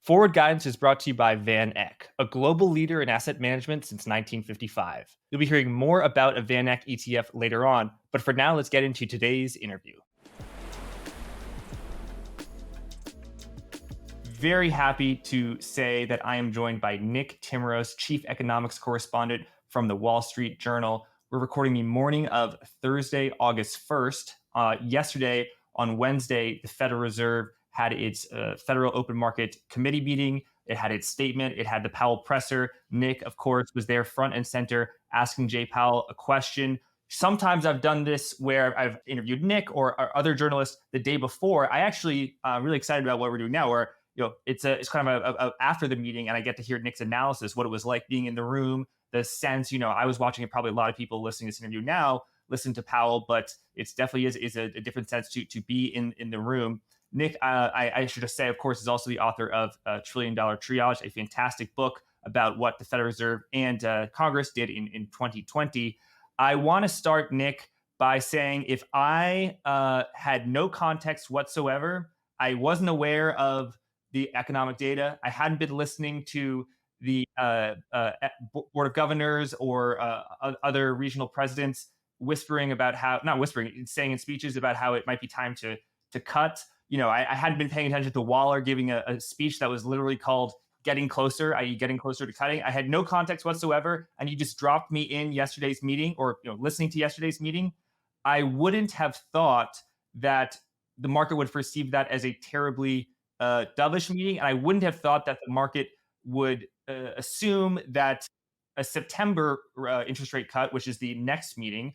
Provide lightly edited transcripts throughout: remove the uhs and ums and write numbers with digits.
Forward Guidance is brought to you by VanEck, a global leader in asset management since 1955. You'll be hearing more about a VanEck ETF later on, but for now, let's get into today's interview. Very happy to say that I am joined by Nick Timiraos, Chief Economics Correspondent from the Wall Street Journal. We're recording the morning of Thursday, August 1st. Yesterday, on Wednesday, the Federal Reserve had its Federal Open Market Committee meeting. It had its statement. It had the Powell presser. Nick, of course, was there front and center asking Jay Powell a question. Sometimes I've done this where I've interviewed Nick or other journalists the day before. I actually really excited about what we're doing now, where it's kind of a after the meeting, and I get to hear Nick's analysis, what it was like being in the room, the sense. I was watching it. Probably a lot of people listening to this interview now listen to Powell, but it's definitely is a different sense to be in the room. Nick, I should just say, of course, is also the author of $1 Trillion Triage, a fantastic book about what the Federal Reserve and Congress did in 2020. I want to start, Nick, by saying if I had no context whatsoever, I wasn't aware of the economic data, I hadn't been listening to the Board of Governors or other regional presidents whispering about how, not whispering, saying in speeches about how it might be time to cut. I hadn't been paying attention to Waller giving a speech that was literally called Getting Closer, i.e. getting closer to cutting. I had no context whatsoever, and you just dropped me in yesterday's meeting or listening to yesterday's meeting. I wouldn't have thought that the market would perceive that as a terribly dovish meeting, and I wouldn't have thought that the market would assume that a September interest rate cut, which is the next meeting,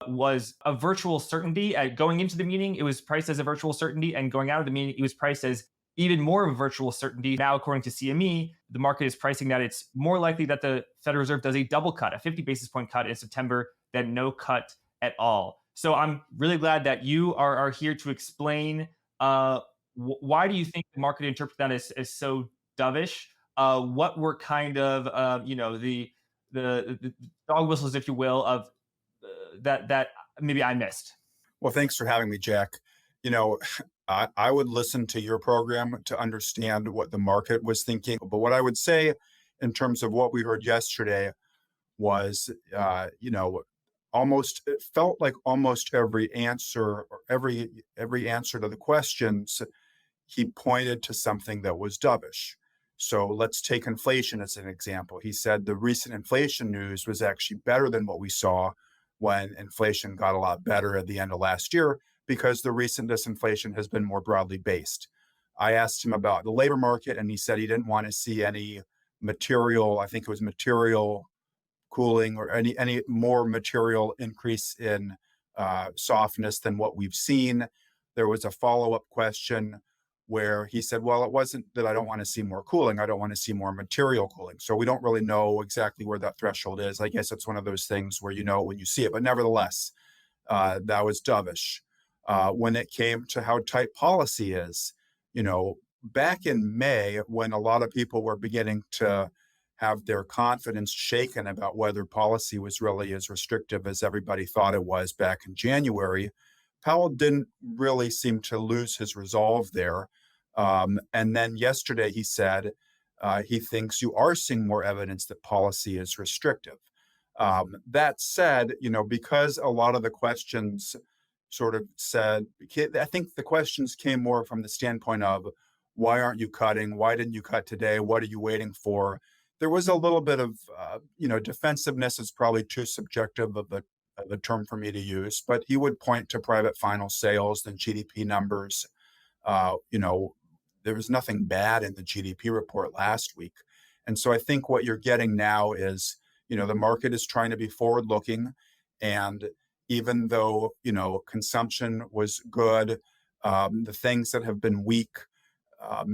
was a virtual certainty. Going into the meeting, it was priced as a virtual certainty, and going out of the meeting, it was priced as even more of a virtual certainty. Now, according to CME, the market is pricing that it's more likely that the Federal Reserve does a double cut, a 50 basis point cut in September, than no cut at all. So I'm really glad that you are here to explain why do you think the market interprets that as so dovish? What were kind of the dog whistles, if you will, of that maybe I missed? Well, thanks for having me, Jack. You know, I would listen to your program to understand what the market was thinking. But what I would say in terms of what we heard yesterday was, almost it felt like almost every answer or every answer to the questions, he pointed to something that was dovish. So let's take inflation as an example. He said the recent inflation news was actually better than what we saw when inflation got a lot better at the end of last year because the recent disinflation has been more broadly based. I asked him about the labor market, and he said he didn't want to see any material, I think it was material cooling or any more material increase in softness than what we've seen. There was a follow-up question where he said, well, it wasn't that I don't want to see more cooling. I don't want to see more material cooling. So we don't really know exactly where that threshold is. I guess it's one of those things where you know when you see it. But nevertheless, that was dovish. When it came to how tight policy is, back in May, when a lot of people were beginning to have their confidence shaken about whether policy was really as restrictive as everybody thought it was back in January, Powell didn't really seem to lose his resolve there. And then yesterday he said he thinks you are seeing more evidence that policy is restrictive. That said, because a lot of the questions sort of said, I think the questions came more from the standpoint of, why aren't you cutting? Why didn't you cut today? What are you waiting for? There was a little bit of, defensiveness is probably too subjective of a term for me to use, but he would point to private final sales and GDP numbers. There was nothing bad in the GDP report last week. And so I think what you're getting now is, the market is trying to be forward looking. And even though, consumption was good, the things that have been weak,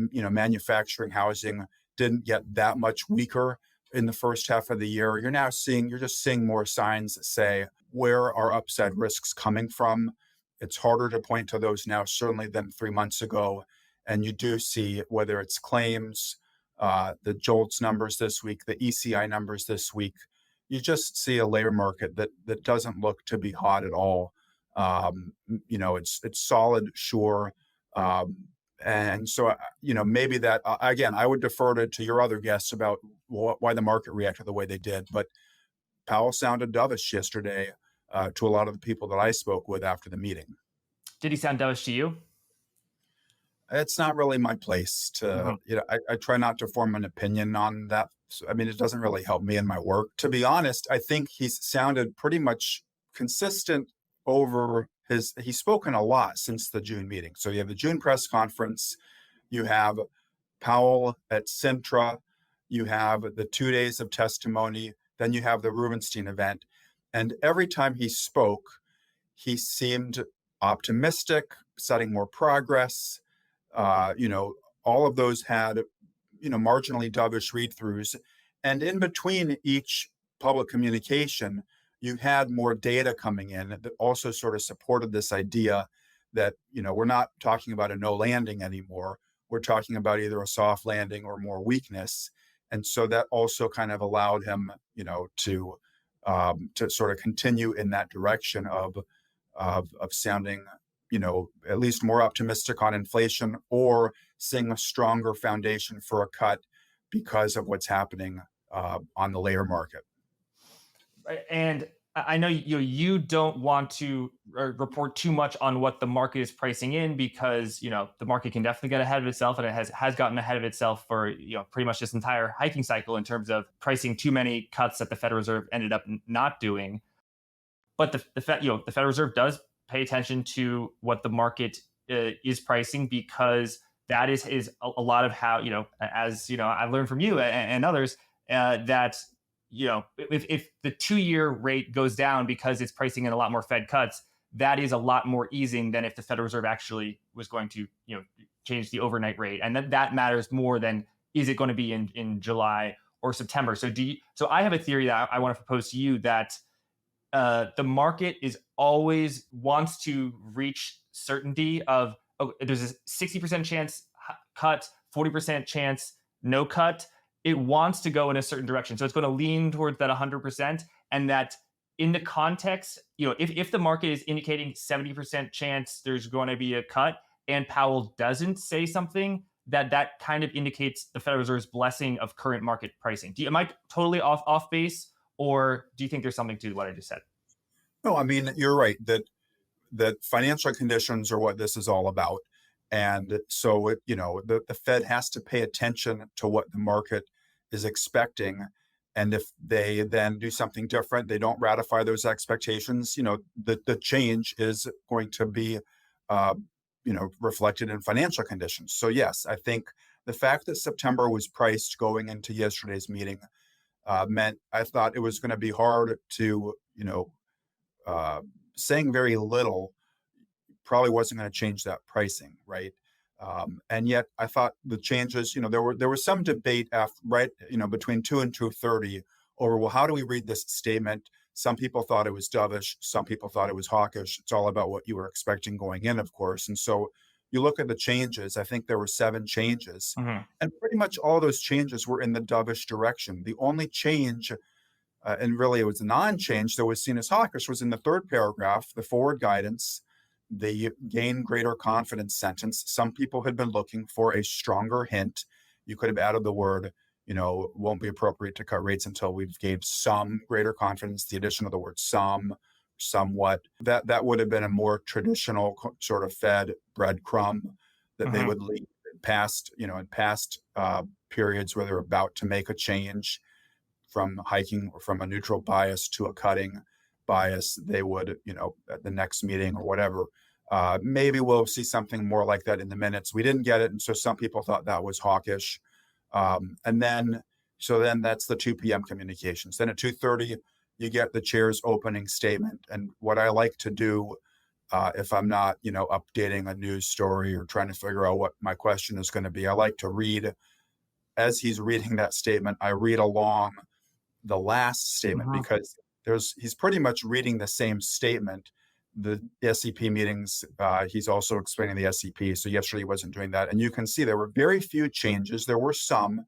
manufacturing, housing didn't get that much weaker in the first half of the year. You're just seeing more signs that say, where are upside risks coming from? It's harder to point to those now, certainly than 3 months ago. And you do see, whether it's claims, the JOLTS numbers this week, the ECI numbers this week, you just see a labor market that doesn't look to be hot at all. It's solid, sure, And so, maybe that, again, I would defer to your other guests about why the market reacted the way they did. But Powell sounded dovish yesterday to a lot of the people that I spoke with after the meeting. Did he sound dovish to you? It's not really my place to, Mhm. I try not to form an opinion on that. I mean, it doesn't really help me in my work. To be honest, I think he's sounded pretty much consistent over he's spoken a lot since the June meeting. So you have the June press conference, you have Powell at Sintra, you have the 2 days of testimony, then you have the Rubenstein event. And every time he spoke, he seemed optimistic, setting more progress. Uh, you know, all of those had, marginally dovish read throughs. And in between each public communication, you had more data coming in that also sort of supported this idea that, we're not talking about a no landing anymore. We're talking about either a soft landing or more weakness. And so that also kind of allowed him, to sort of continue in that direction of sounding, at least more optimistic on inflation or seeing a stronger foundation for a cut because of what's happening on the labor market. Right, and I know you don't want to report too much on what the market is pricing in, because the market can definitely get ahead of itself, and it has gotten ahead of itself for pretty much this entire hiking cycle in terms of pricing too many cuts that the Federal Reserve ended up not doing. But the Federal Reserve does pay attention to what the market is pricing, because that is a lot of how, as I've learned from you and others, that if the 2-year rate goes down because it's pricing in a lot more Fed cuts, that is a lot more easing than if the Federal Reserve actually was going to change the overnight rate, and that matters more than is it going to be in July or September. So I have a theory that I want to propose to you, that the market is always wants to reach certainty of, oh, there's a 60% chance cut, 40% chance no cut. It wants to go in a certain direction. So it's going to lean towards that 100%. And that in the context, if the market is indicating 70% chance there's going to be a cut and Powell doesn't say something, that kind of indicates the Federal Reserve's blessing of current market pricing. Am I totally off base? Or do you think there's something to what I just said? No, I mean, you're right that financial conditions are what this is all about. And so the Fed has to pay attention to what the market is expecting. And if they then do something different, they don't ratify those expectations, the change is going to be uh, reflected in financial conditions. So yes, I think the fact that September was priced going into yesterday's meeting meant I thought it was going to be hard to, uh, saying very little probably wasn't going to change that pricing, right? And yet, I thought the changes, there was some debate after, right, between 2 and 2:30 over, well, how do we read this statement? Some people thought it was dovish, some people thought it was hawkish. It's all about what you were expecting going in, of course. And so, you look at the changes. I think there were 7 changes, Mhm. and pretty much all those changes were in the dovish direction. The only change and really it was a non-change that was seen as hawkish, was in the third paragraph, the forward guidance, the gain greater confidence sentence. Some people had been looking for a stronger hint. You could have added the word, won't be appropriate to cut rates until we've gained some greater confidence. The addition of the word some, somewhat, that would have been a more traditional sort of Fed breadcrumb that they Mhm. would leave in past periods where they're about to make a change from hiking or from a neutral bias to a cutting bias. They would, at the next meeting or whatever, maybe we'll see something more like that in the minutes. We didn't get it. And so some people thought that was hawkish. And then, so then that's the 2 p.m. communications. Then at 2:30, you get the chair's opening statement. And what I like to do, if I'm not, updating a news story or trying to figure out what my question is going to be, I like to read as he's reading that statement. I read along the last statement Mhm. because he's pretty much reading the same statement. The SEP meetings, he's also explaining the SEP. So yesterday he wasn't doing that, and you can see there were very few changes. There were some,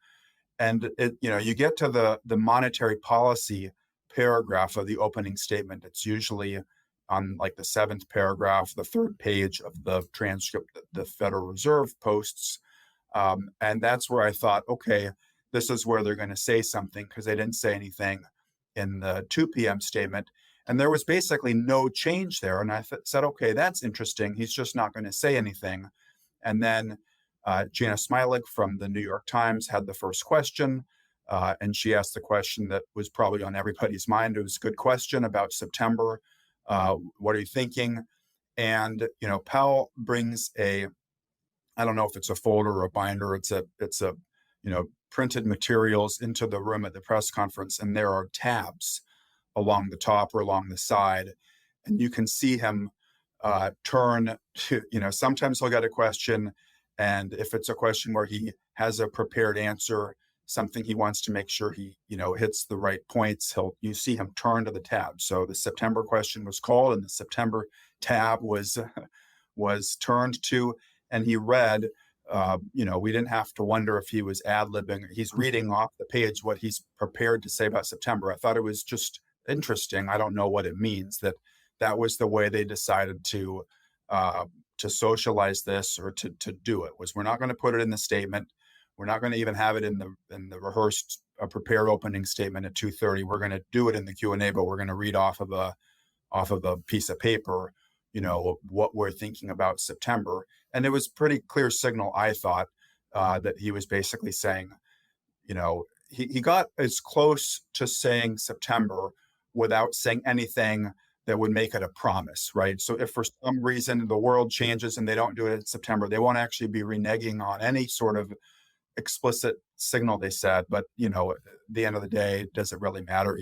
and you get to the monetary policy paragraph of the opening statement. It's usually on like the seventh paragraph, the third page of the transcript that the Federal Reserve posts. And that's where I thought, okay, this is where they're going to say something, because they didn't say anything in the 2 p.m. statement. And there was basically no change there. And I said, okay, that's interesting. He's just not going to say anything. And then Jana Smilik from the New York Times had the first question. And she asked the question that was probably on everybody's mind. It was a good question about September. What are you thinking? And, Powell brings I don't know if it's a folder or a binder. It's a printed materials into the room at the press conference, and there are tabs along the top or along the side, and you can see him turn to, sometimes he'll get a question, and if it's a question where he has a prepared answer, something he wants to make sure he, hits the right points, you see him turn to the tab. So the September question was called, and the September tab was turned to, and he read. We didn't have to wonder if he was ad-libbing. He's reading off the page what he's prepared to say about September. I thought it was just interesting. I don't know what it means that was the way they decided to socialize this, or to do it. Was, we're not going to put it in the statement. We're not going to even have it in the rehearsed, prepared opening statement at 2:30. We're going to do it in the Q&A, but we're going to read off of a piece of paper, what we're thinking about September. And it was pretty clear signal, I thought, that he was basically saying, he got as close to saying September without saying anything that would make it a promise, right? So if for some reason the world changes and they don't do it in September, they won't actually be reneging on any sort of explicit signal they said. But, at the end of the day, does it really matter?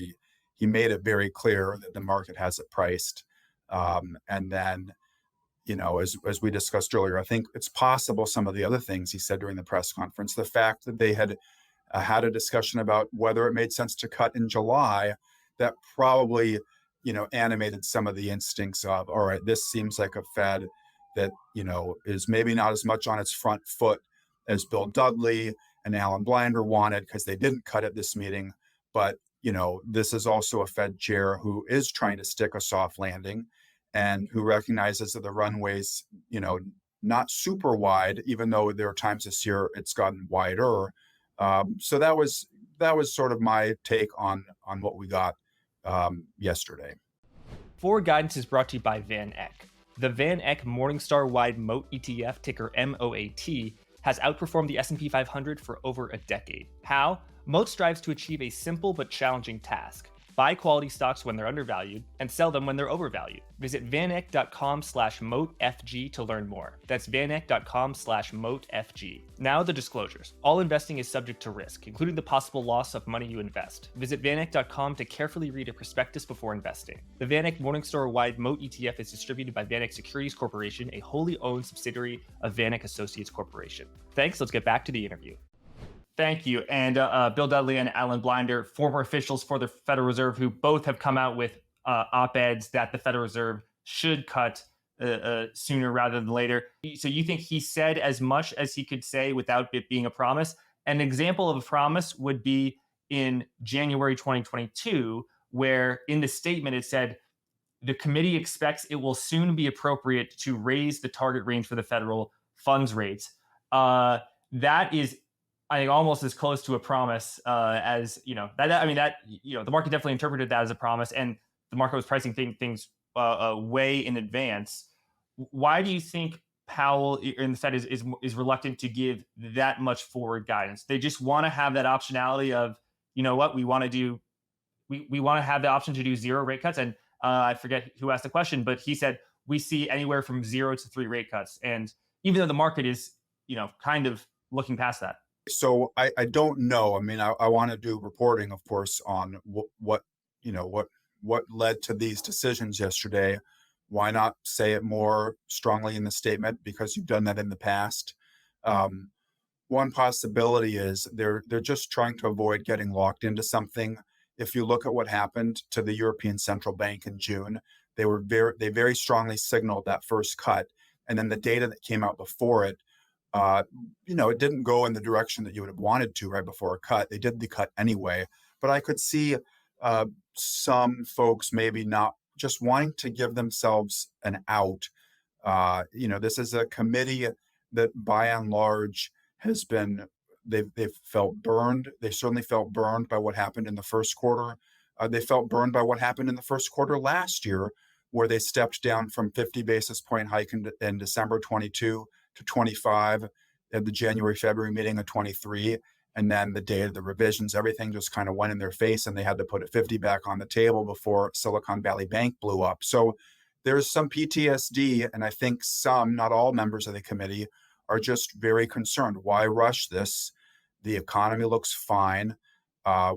He made it very clear that the market has it priced. And then, as we discussed earlier, I think it's possible some of the other things he said during the press conference, the fact that they had had a discussion about whether it made sense to cut in July, that probably, animated some of the instincts of, all right, this seems like a Fed that, is maybe not as much on its front foot as Bill Dudley and Alan Blinder wanted, because they didn't cut at this meeting. But, this is also a Fed chair who is trying to stick a soft landing, and who recognizes that the runway's, not super wide, even though there are times this year it's gotten wider. So that was sort of my take on what we got yesterday. Forward guidance is brought to you by VanEck. The VanEck Morningstar-wide Moat ETF, ticker MOAT, has outperformed the S&P 500 for over a decade. How? Moat strives to achieve a simple but challenging task: buy quality stocks when they're undervalued and sell them when they're overvalued. Visit vaneck.com/moatfg to learn more. That's vaneck.com/moatfg. Now the disclosures. All investing is subject to risk, including the possible loss of money you invest. Visit vaneck.com to carefully read a prospectus before investing. The VanEck Morningstar-wide Moat ETF is distributed by VanEck Securities Corporation, a wholly owned subsidiary of VanEck Associates Corporation. Thanks. Let's get back to the interview. Thank you. And Bill Dudley and Alan Blinder, former officials for the Federal Reserve, who both have come out with op-eds that the Federal Reserve should cut sooner rather than later. So you think he said as much as he could say without it being a promise? An example of a promise would be in January 2022, where in the statement it said, the committee expects it will soon be appropriate to raise the target range for the federal funds rates. That is, I think, almost as close to a promise as, the market definitely interpreted that as a promise, and the market was pricing things way in advance. Why do you think Powell and the Fed is reluctant to give that much forward guidance? They just want to have that optionality of, we want to have the option to do 0 rate cuts. And I forget who asked the question, but he said, we see anywhere from 0 to 3 rate cuts. And even though the market is, kind of looking past that. So I don't know. I mean, I want to do reporting, of course, on what led to these decisions yesterday. Why not say it more strongly in the statement? Because you've done that in the past. One possibility is they're just trying to avoid getting locked into something. If you look at what happened to the European Central Bank in June, they very strongly signaled that first cut, and then the data that came out before it, it didn't go in the direction that you would have wanted to right before a cut. They did the cut anyway, but I could see some folks maybe not just wanting to give themselves an out. This is a committee that by and large has been they've felt burned. They certainly felt burned by what happened in the first quarter. They felt burned by what happened in the first quarter last year, where they stepped down from 50 basis point hike in December 22 to 25 at the January February meeting of 23. And then the day of the revisions, everything just kind of went in their face, and they had to put a 50 back on the table before Silicon Valley Bank blew up. So there's some PTSD, and I think some, not all members of the committee are just very concerned. Why rush this? The economy looks fine.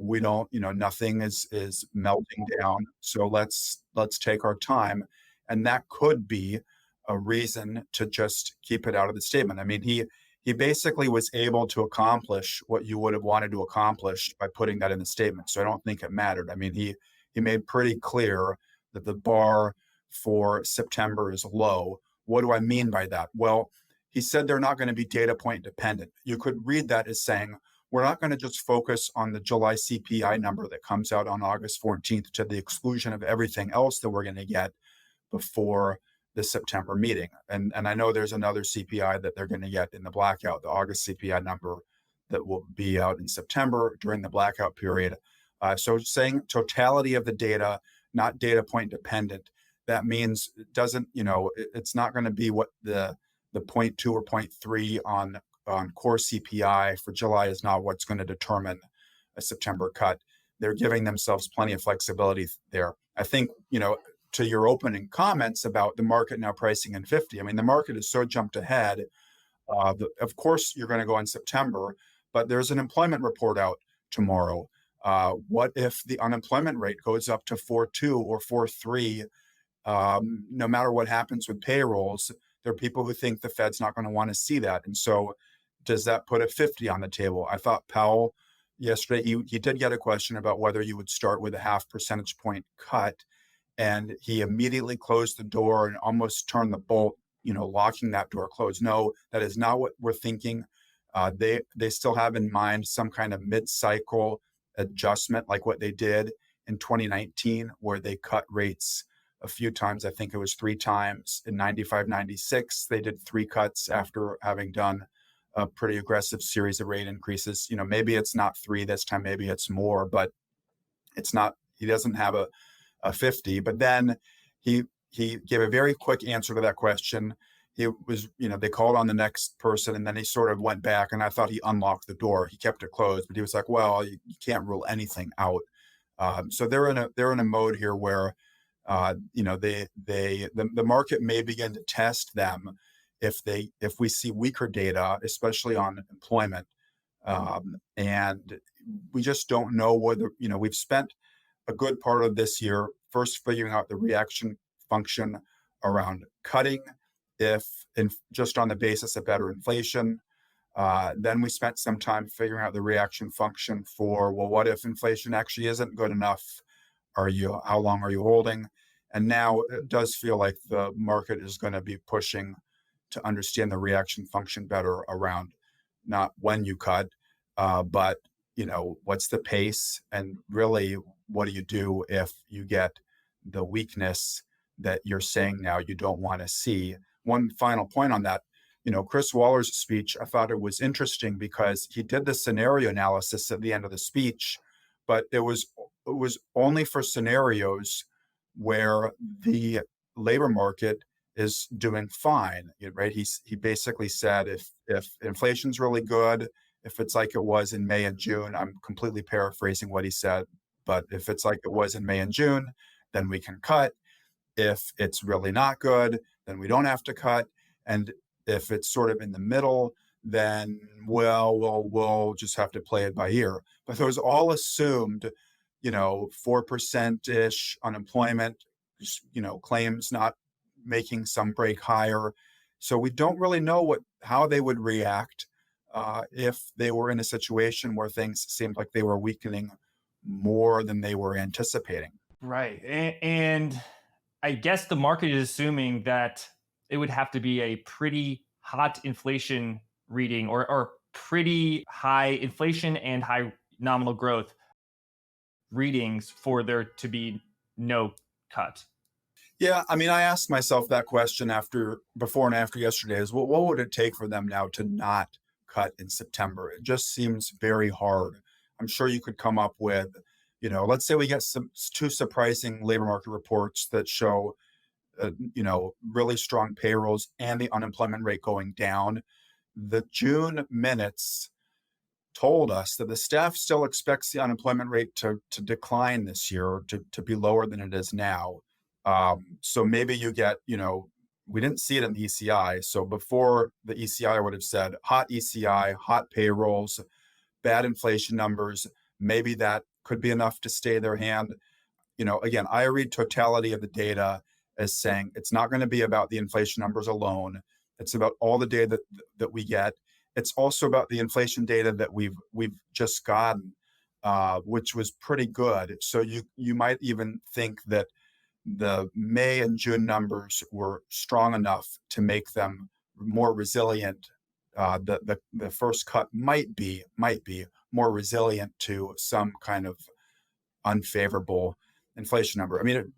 We don't, nothing is melting down. So let's take our time, and that could be a reason to just keep it out of the statement. I mean, he basically was able to accomplish what you would have wanted to accomplish by putting that in the statement. So I don't think it mattered. I mean, he made pretty clear that the bar for September is low. What do I mean by that? Well, he said they're not going to be data point dependent. You could read that as saying, we're not going to just focus on the July CPI number that comes out on August 14th to the exclusion of everything else that we're going to get before the September meeting. And I know there's another CPI that they're going to get in the blackout, the August CPI number that will be out in September during the blackout period. So saying totality of the data, not data point dependent, that means it doesn't, it's not going to be what the 0.2 or 0.3 on core CPI for July is not what's going to determine a September cut. They're giving themselves plenty of flexibility there. I think, to your opening comments about the market now pricing in 50, I mean, the market has so jumped ahead. Of course, you're going to go in September, but there's an employment report out tomorrow. What if the unemployment rate goes up to 4.2 or 4.3? No matter what happens with payrolls, there are people who think the Fed's not going to want to see that. And so does that put a 50 on the table? I thought Powell yesterday, he did get a question about whether you would start with a 0.5 percentage point cut. And he immediately closed the door and almost turned the bolt, locking that door closed. No, that is not what we're thinking. They still have in mind some kind of mid-cycle adjustment like what they did in 2019, where they cut rates a few times. I think it was 3 times in 95, 96. They did 3 cuts after having done a pretty aggressive series of rate increases. Maybe it's not 3 this time, maybe it's more, but it's not, he doesn't have a 50. But then he gave a very quick answer to that question. He was, they called on the next person, and then he sort of went back, and I thought he unlocked the door. He kept it closed, but he was like, well, you can't rule anything out. So they're in a mode here where the market may begin to test them if we see weaker data, especially on employment. And we just don't know whether, we've spent a good part of this year first figuring out the reaction function around cutting, just on the basis of better inflation. Then we spent some time figuring out the reaction function for, well, what if inflation actually isn't good enough? How long are you holding? And now it does feel like the market is going to be pushing to understand the reaction function better around not when you cut, but what's the pace, and really, what do you do if you get the weakness that you're saying now you don't want to see? One final point on that, Chris Waller's speech, I thought it was interesting because he did the scenario analysis at the end of the speech, but it was only for scenarios where the labor market is doing fine, right? He basically said if inflation's really good, if it's like it was in May and June, I'm completely paraphrasing what he said, but if it's like it was in May and June, then we can cut. If it's really not good, then we don't have to cut. And if it's sort of in the middle, then we'll just have to play it by ear. But those all assumed, 4%-ish unemployment, claims not making some break higher. So we don't really know how they would react if they were in a situation where things seemed like they were weakening more than they were anticipating. Right. And I guess the market is assuming that it would have to be a pretty hot inflation reading, or pretty high inflation and high nominal growth readings for there to be no cut. Yeah, I mean, I asked myself that question before and after yesterday is what would it take for them now to not cut in September? It just seems very hard. I'm sure you could come up with, let's say we get two surprising labor market reports that show, really strong payrolls and the unemployment rate going down. The June minutes told us that the staff still expects the unemployment rate to decline this year, or to be lower than it is now. So maybe you get, we didn't see it in the ECI. So before the ECI would have said hot ECI, hot payrolls, bad inflation numbers. Maybe that could be enough to stay their hand. Again, I read totality of the data as saying it's not going to be about the inflation numbers alone. It's about all the data that we get. It's also about the inflation data that we've just gotten, which was pretty good. So you might even think that the May and June numbers were strong enough to make them more resilient. The first cut might be more resilient to some kind of unfavorable inflation number. I mean,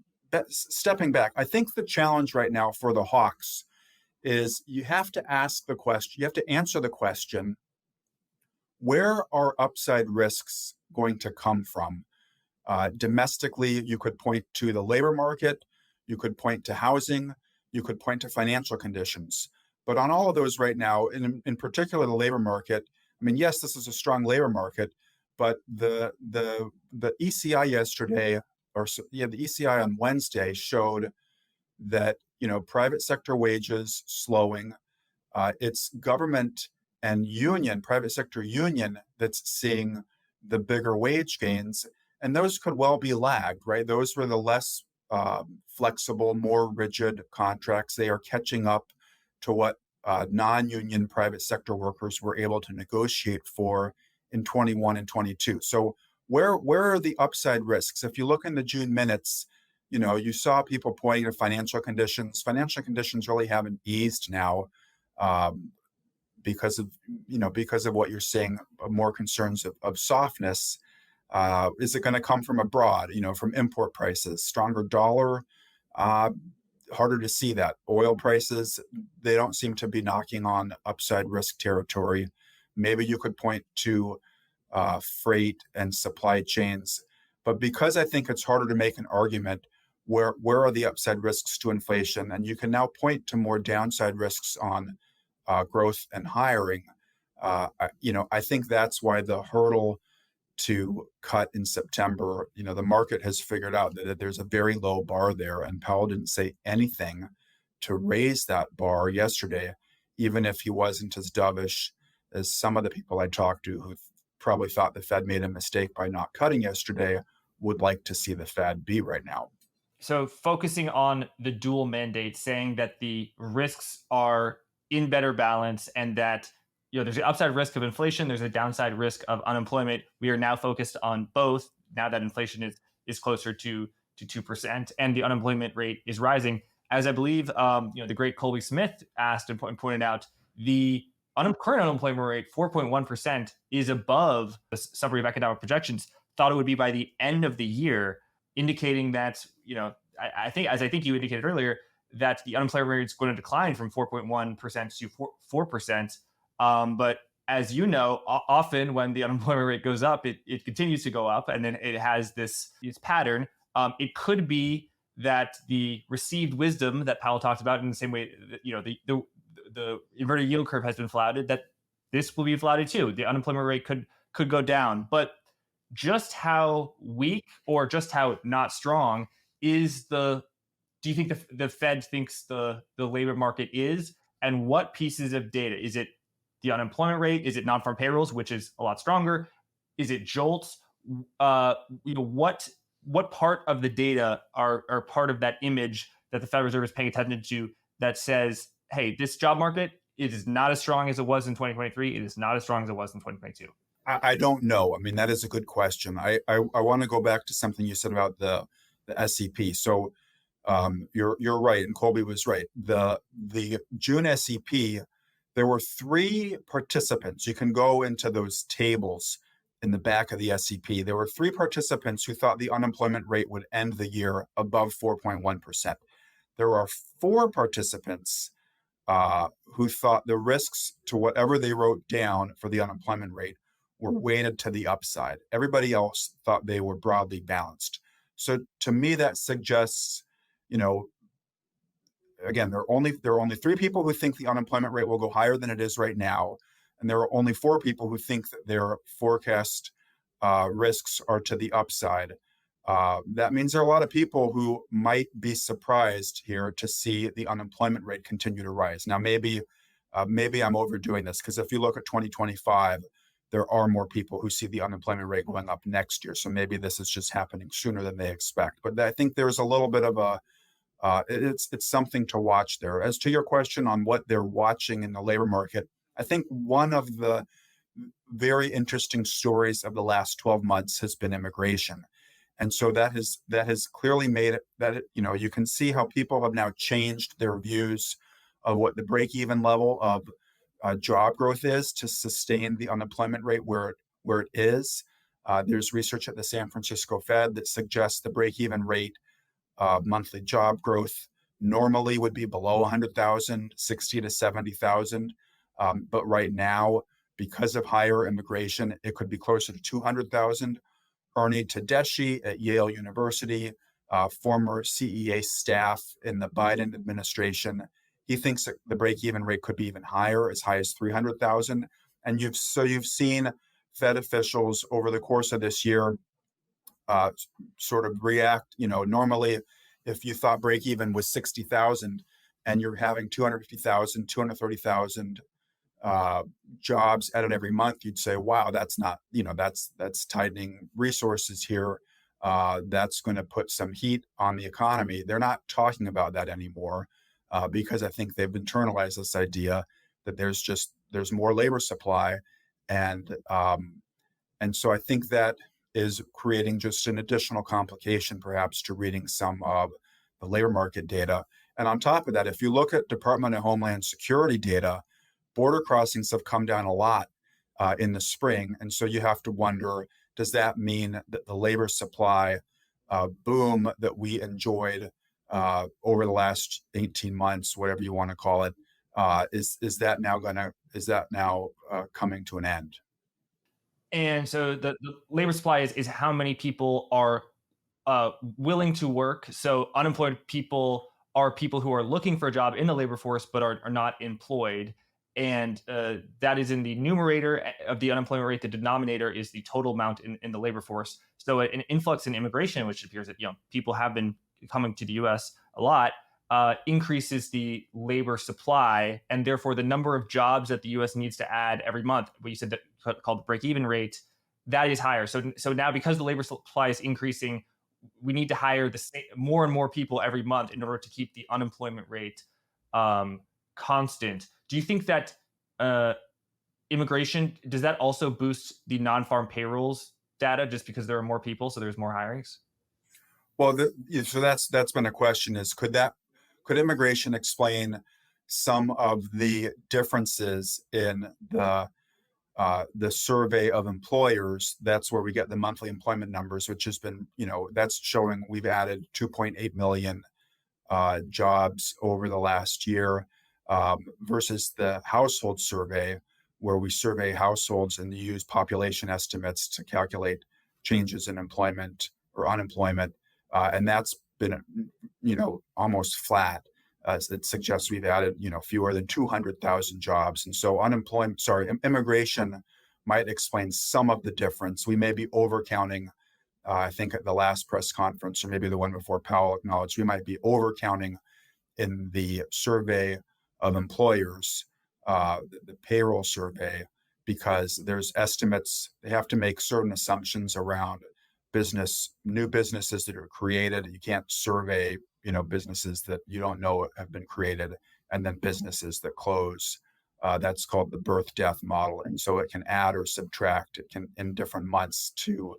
stepping back, I think the challenge right now for the hawks is you have to ask the question, you have to answer the question, where are upside risks going to come from? Domestically, you could point to the labor market, you could point to housing, you could point to financial conditions. But on all of those right now, in particular the labor market, I mean, yes, this is a strong labor market, but the ECI yesterday, the ECI on Wednesday showed that private sector wages slowing. It's government and private sector union that's seeing the bigger wage gains, and those could well be lagged, right? Those were the less flexible, more rigid contracts. They are catching up to what non-union private sector workers were able to negotiate for in 21 and 22. So where are the upside risks? If you look in the June minutes, you saw people pointing to financial conditions. Financial conditions really haven't eased now, because of what you're seeing, more concerns of softness. Is it going to come from abroad? From import prices, stronger dollar? Harder to see that. Oil prices, they don't seem to be knocking on upside risk territory. Maybe you could point to freight and supply chains. But because I think it's harder to make an argument, where are the upside risks to inflation? And you can now point to more downside risks on growth and hiring. I think that's why the hurdle to cut in September, the market has figured out that there's a very low bar there, and Powell didn't say anything to raise that bar yesterday, even if he wasn't as dovish as some of the people I talked to who probably thought the Fed made a mistake by not cutting yesterday would like to see the Fed be right now. So focusing on the dual mandate, saying that the risks are in better balance and that there's an upside risk of inflation, there's a downside risk of unemployment. We are now focused on both now that inflation is closer to 2% and the unemployment rate is rising. As I believe the great Colby Smith asked and pointed out, the current unemployment rate, 4.1%, is above the summary of economic projections thought it would be by the end of the year, indicating that, I think you indicated earlier, that the unemployment rate is going to decline from 4.1% to 4%. But as you know, often when the unemployment rate goes up, it continues to go up, and then it has this pattern. It could be that the received wisdom that Powell talked about, in the same way that, the inverted yield curve has been flouted, that this will be flouted too. The unemployment rate could go down, but just how weak or just how not strong is do you think the Fed thinks the labor market is, and what pieces of data? Is it the unemployment rate? Is it non-farm payrolls, which is a lot stronger? Is it jolts? What part of the data are part of that image that the Federal Reserve is paying attention to that says, hey, this job market, it is not as strong as it was in 2023. It is not as strong as it was in 2022. I don't know. I mean, that is a good question. I want to go back to something you said about the SEP. So you're right, and Colby was right. The June SEP, there were 3 participants. You can go into those tables in the back of the SEP. There were 3 participants who thought the unemployment rate would end the year above 4.1%. there are 4 participants who thought the risks to whatever they wrote down for the unemployment rate were weighted to the upside. Everybody else thought they were broadly balanced. So to me, that suggests, you know, again, there are only 3 people who think the unemployment rate will go higher than it is right now, and there are only 4 people who think that their forecast risks are to the upside. That means there are a lot of people who might be surprised here to see the unemployment rate continue to rise. Now, maybe I'm overdoing this, because if you look at 2025, there are more people who see the unemployment rate going up next year. So maybe this is just happening sooner than they expect. But I think there's a little bit of a it's something to watch there. As to your question on what they're watching in the labor market, I think one of the very interesting stories of the last 12 months has been immigration. And so that has clearly made it that you can see how people have now changed their views of what the break-even level of job growth is to sustain the unemployment rate where it is. There's research at the San Francisco Fed that suggests the break-even rate monthly job growth normally would be below 100,000, 60 to 70,000. But right now, because of higher immigration, it could be closer to 200,000. Ernie Tedeschi at Yale University, former CEA staff in the Biden administration, he thinks that the break-even rate could be even higher, as high as 300,000. And you've seen Fed officials over the course of this year sort of react. Normally, if you thought break even was 60,000 and you're having 250,000, 230,000 jobs added every month, you'd say, wow, that's not, that's tightening resources here. That's going to put some heat on the economy. They're not talking about that anymore because I think they've internalized this idea that there's more labor supply. And so I think that is creating just an additional complication, perhaps, to reading some of the labor market data. And on top of that, if you look at Department of Homeland Security data, border crossings have come down a lot in the spring. And so you have to wonder, does that mean that the labor supply boom that we enjoyed over the last 18 months, whatever you want to call it, is that now coming to an end? And so the labor supply is how many people are willing to work. So unemployed people are people who are looking for a job in the labor force but are not employed. And that is in the numerator of the unemployment rate. The denominator is the total amount in the labor force. So an influx in immigration, which appears that people have been coming to the U.S. a lot, increases the labor supply, and therefore the number of jobs that the U.S. needs to add every month. What you said that called the break-even rate, that is higher. So now, because the labor supply is increasing, we need to hire more and more people every month in order to keep the unemployment rate constant. Do you think that immigration, does that also boost the non-farm payrolls data just because there are more people, so there's more hirings? Well, so that's been a question: is could immigration explain some of the differences in the survey of employers? That's where we get the monthly employment numbers, which has been, that's showing we've added 2.8 million jobs over the last year, versus the household survey, where we survey households and use population estimates to calculate changes in employment or unemployment. And that's been, almost flat. It suggests we've added, fewer than 200,000 jobs. And so immigration might explain some of the difference. We may be overcounting. I think at the last press conference, or maybe the one before, Powell acknowledged we might be overcounting in the survey of employers, the payroll survey, because there's estimates. They have to make certain assumptions around new businesses that are created. You can't survey, businesses that you don't know have been created, and then businesses that close. That's called the birth death model. And so it can add or subtract, it can in different months to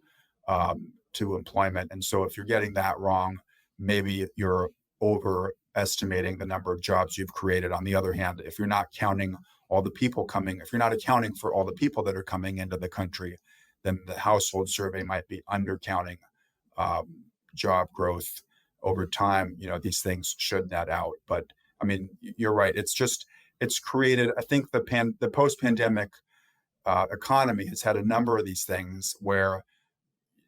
employment. And so if you're getting that wrong, maybe you're overestimating the number of jobs you've created. On the other hand, if you're not accounting for all the people that are coming into the country, then the household survey might be undercounting job growth. over time, these things should net out. But I mean, you're right. It's created. I think the post pandemic economy has had a number of these things where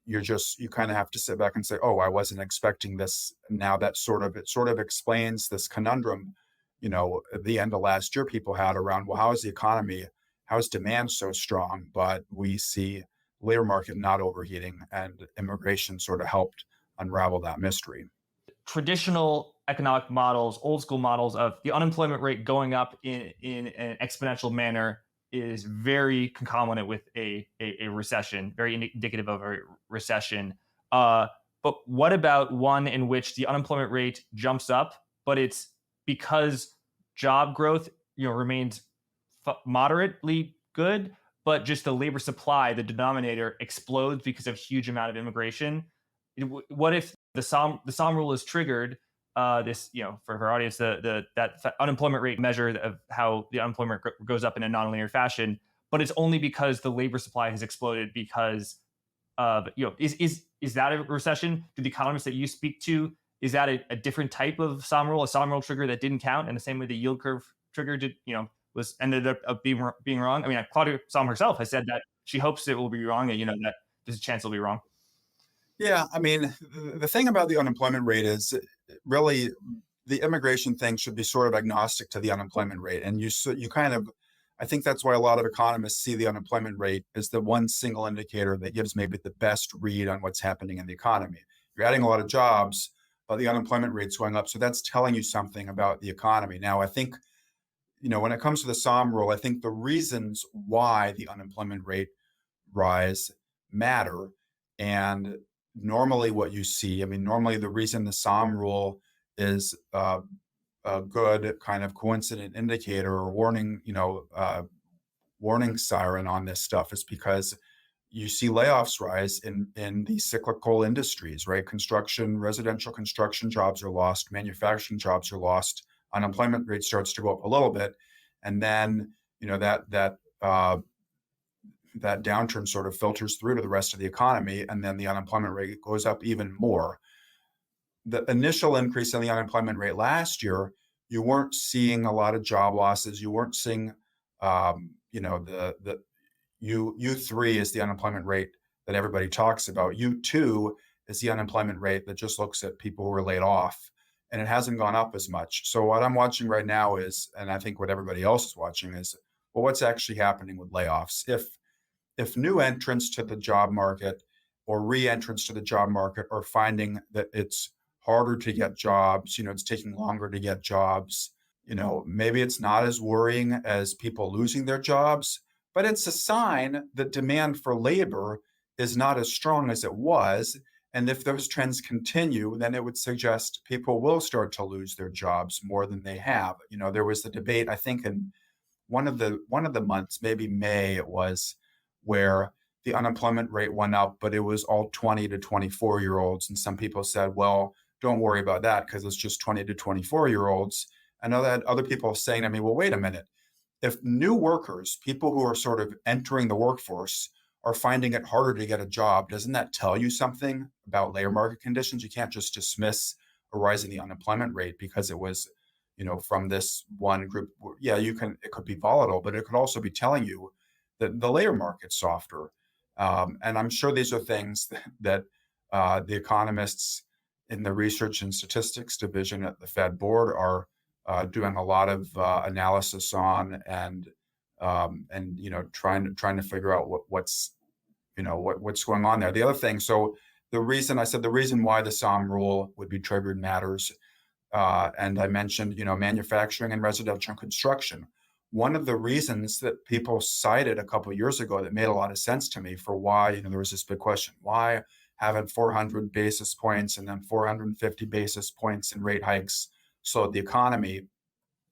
you kind of have to sit back and say, oh, I wasn't expecting this. Now that it sort of explains this conundrum, at the end of last year people had around, well, how is the economy, how is demand so strong, but we see labor market not overheating, and immigration sort of helped unravel that mystery. Traditional economic models, old school models of the unemployment rate going up in an exponential manner is very concomitant with a recession, very indicative of a recession. Uh, but what about one in which the unemployment rate jumps up, but it's because job growth remains moderately good, but just the labor supply, the denominator, explodes because of huge amount of immigration? What if the Somme rule is triggered? This, for our audience, that unemployment rate measure of how the unemployment goes up in a nonlinear fashion, but it's only because the labor supply has exploded because of is that a recession? Do the economists that you speak to, is that a different type of Somme rule, a Somme rule trigger that didn't count, in the same way the yield curve trigger did, was ended up being wrong? I mean, Claudia Somme herself has said that she hopes it will be wrong, and that there's a chance it'll be wrong. Yeah, I mean, the thing about the unemployment rate is really the immigration thing should be sort of agnostic to the unemployment rate. And you kind of, I think that's why a lot of economists see the unemployment rate as the one single indicator that gives maybe the best read on what's happening in the economy. You're adding a lot of jobs, but the unemployment rate's going up. So that's telling you something about the economy. Now, I think, when it comes to the Somme rule, I think the reasons why the unemployment rate rise matter. And normally what you see, I mean, normally the reason the Somme rule is a good kind of coincident indicator or warning siren on this stuff is because you see layoffs rise in these cyclical industries, right? Residential construction jobs are lost, manufacturing jobs are lost, unemployment rate starts to go up a little bit, and then that downturn sort of filters through to the rest of the economy, and then the unemployment rate goes up even more. The initial increase in the unemployment rate last year, you weren't seeing a lot of job losses. You weren't seeing, the U3 is the unemployment rate that everybody talks about. U2 is the unemployment rate that just looks at people who are laid off, and it hasn't gone up as much. So what I'm watching right now is, and I think what everybody else is watching is, well, what's actually happening with layoffs? If new entrants to the job market or re-entrants to the job market are finding that it's harder to get jobs, it's taking longer to get jobs, maybe it's not as worrying as people losing their jobs, but it's a sign that demand for labor is not as strong as it was. And if those trends continue, then it would suggest people will start to lose their jobs more than they have. There was the debate, I think, in one of the months, maybe May it was, where the unemployment rate went up, but it was all 20 to 24-year-olds. And some people said, well, don't worry about that because it's just 20 to 24-year-olds. And other people saying to me, well, wait a minute. If new workers, people who are sort of entering the workforce, are finding it harder to get a job, doesn't that tell you something about labor market conditions? You can't just dismiss a rise in the unemployment rate because it was, from this one group. Yeah, it could be volatile, but it could also be telling you that the labor market's softer. And I'm sure these are things that the economists in the Research and Statistics Division at the Fed Board are doing a lot of analysis on, and trying to figure out what's going on there. The other thing, so the reason why the Somme rule would be triggered matters, and I mentioned manufacturing and residential construction. One of the reasons that people cited a couple of years ago that made a lot of sense to me for why there was this big question: why haven't 400 basis points and then 450 basis points in rate hikes slowed the economy?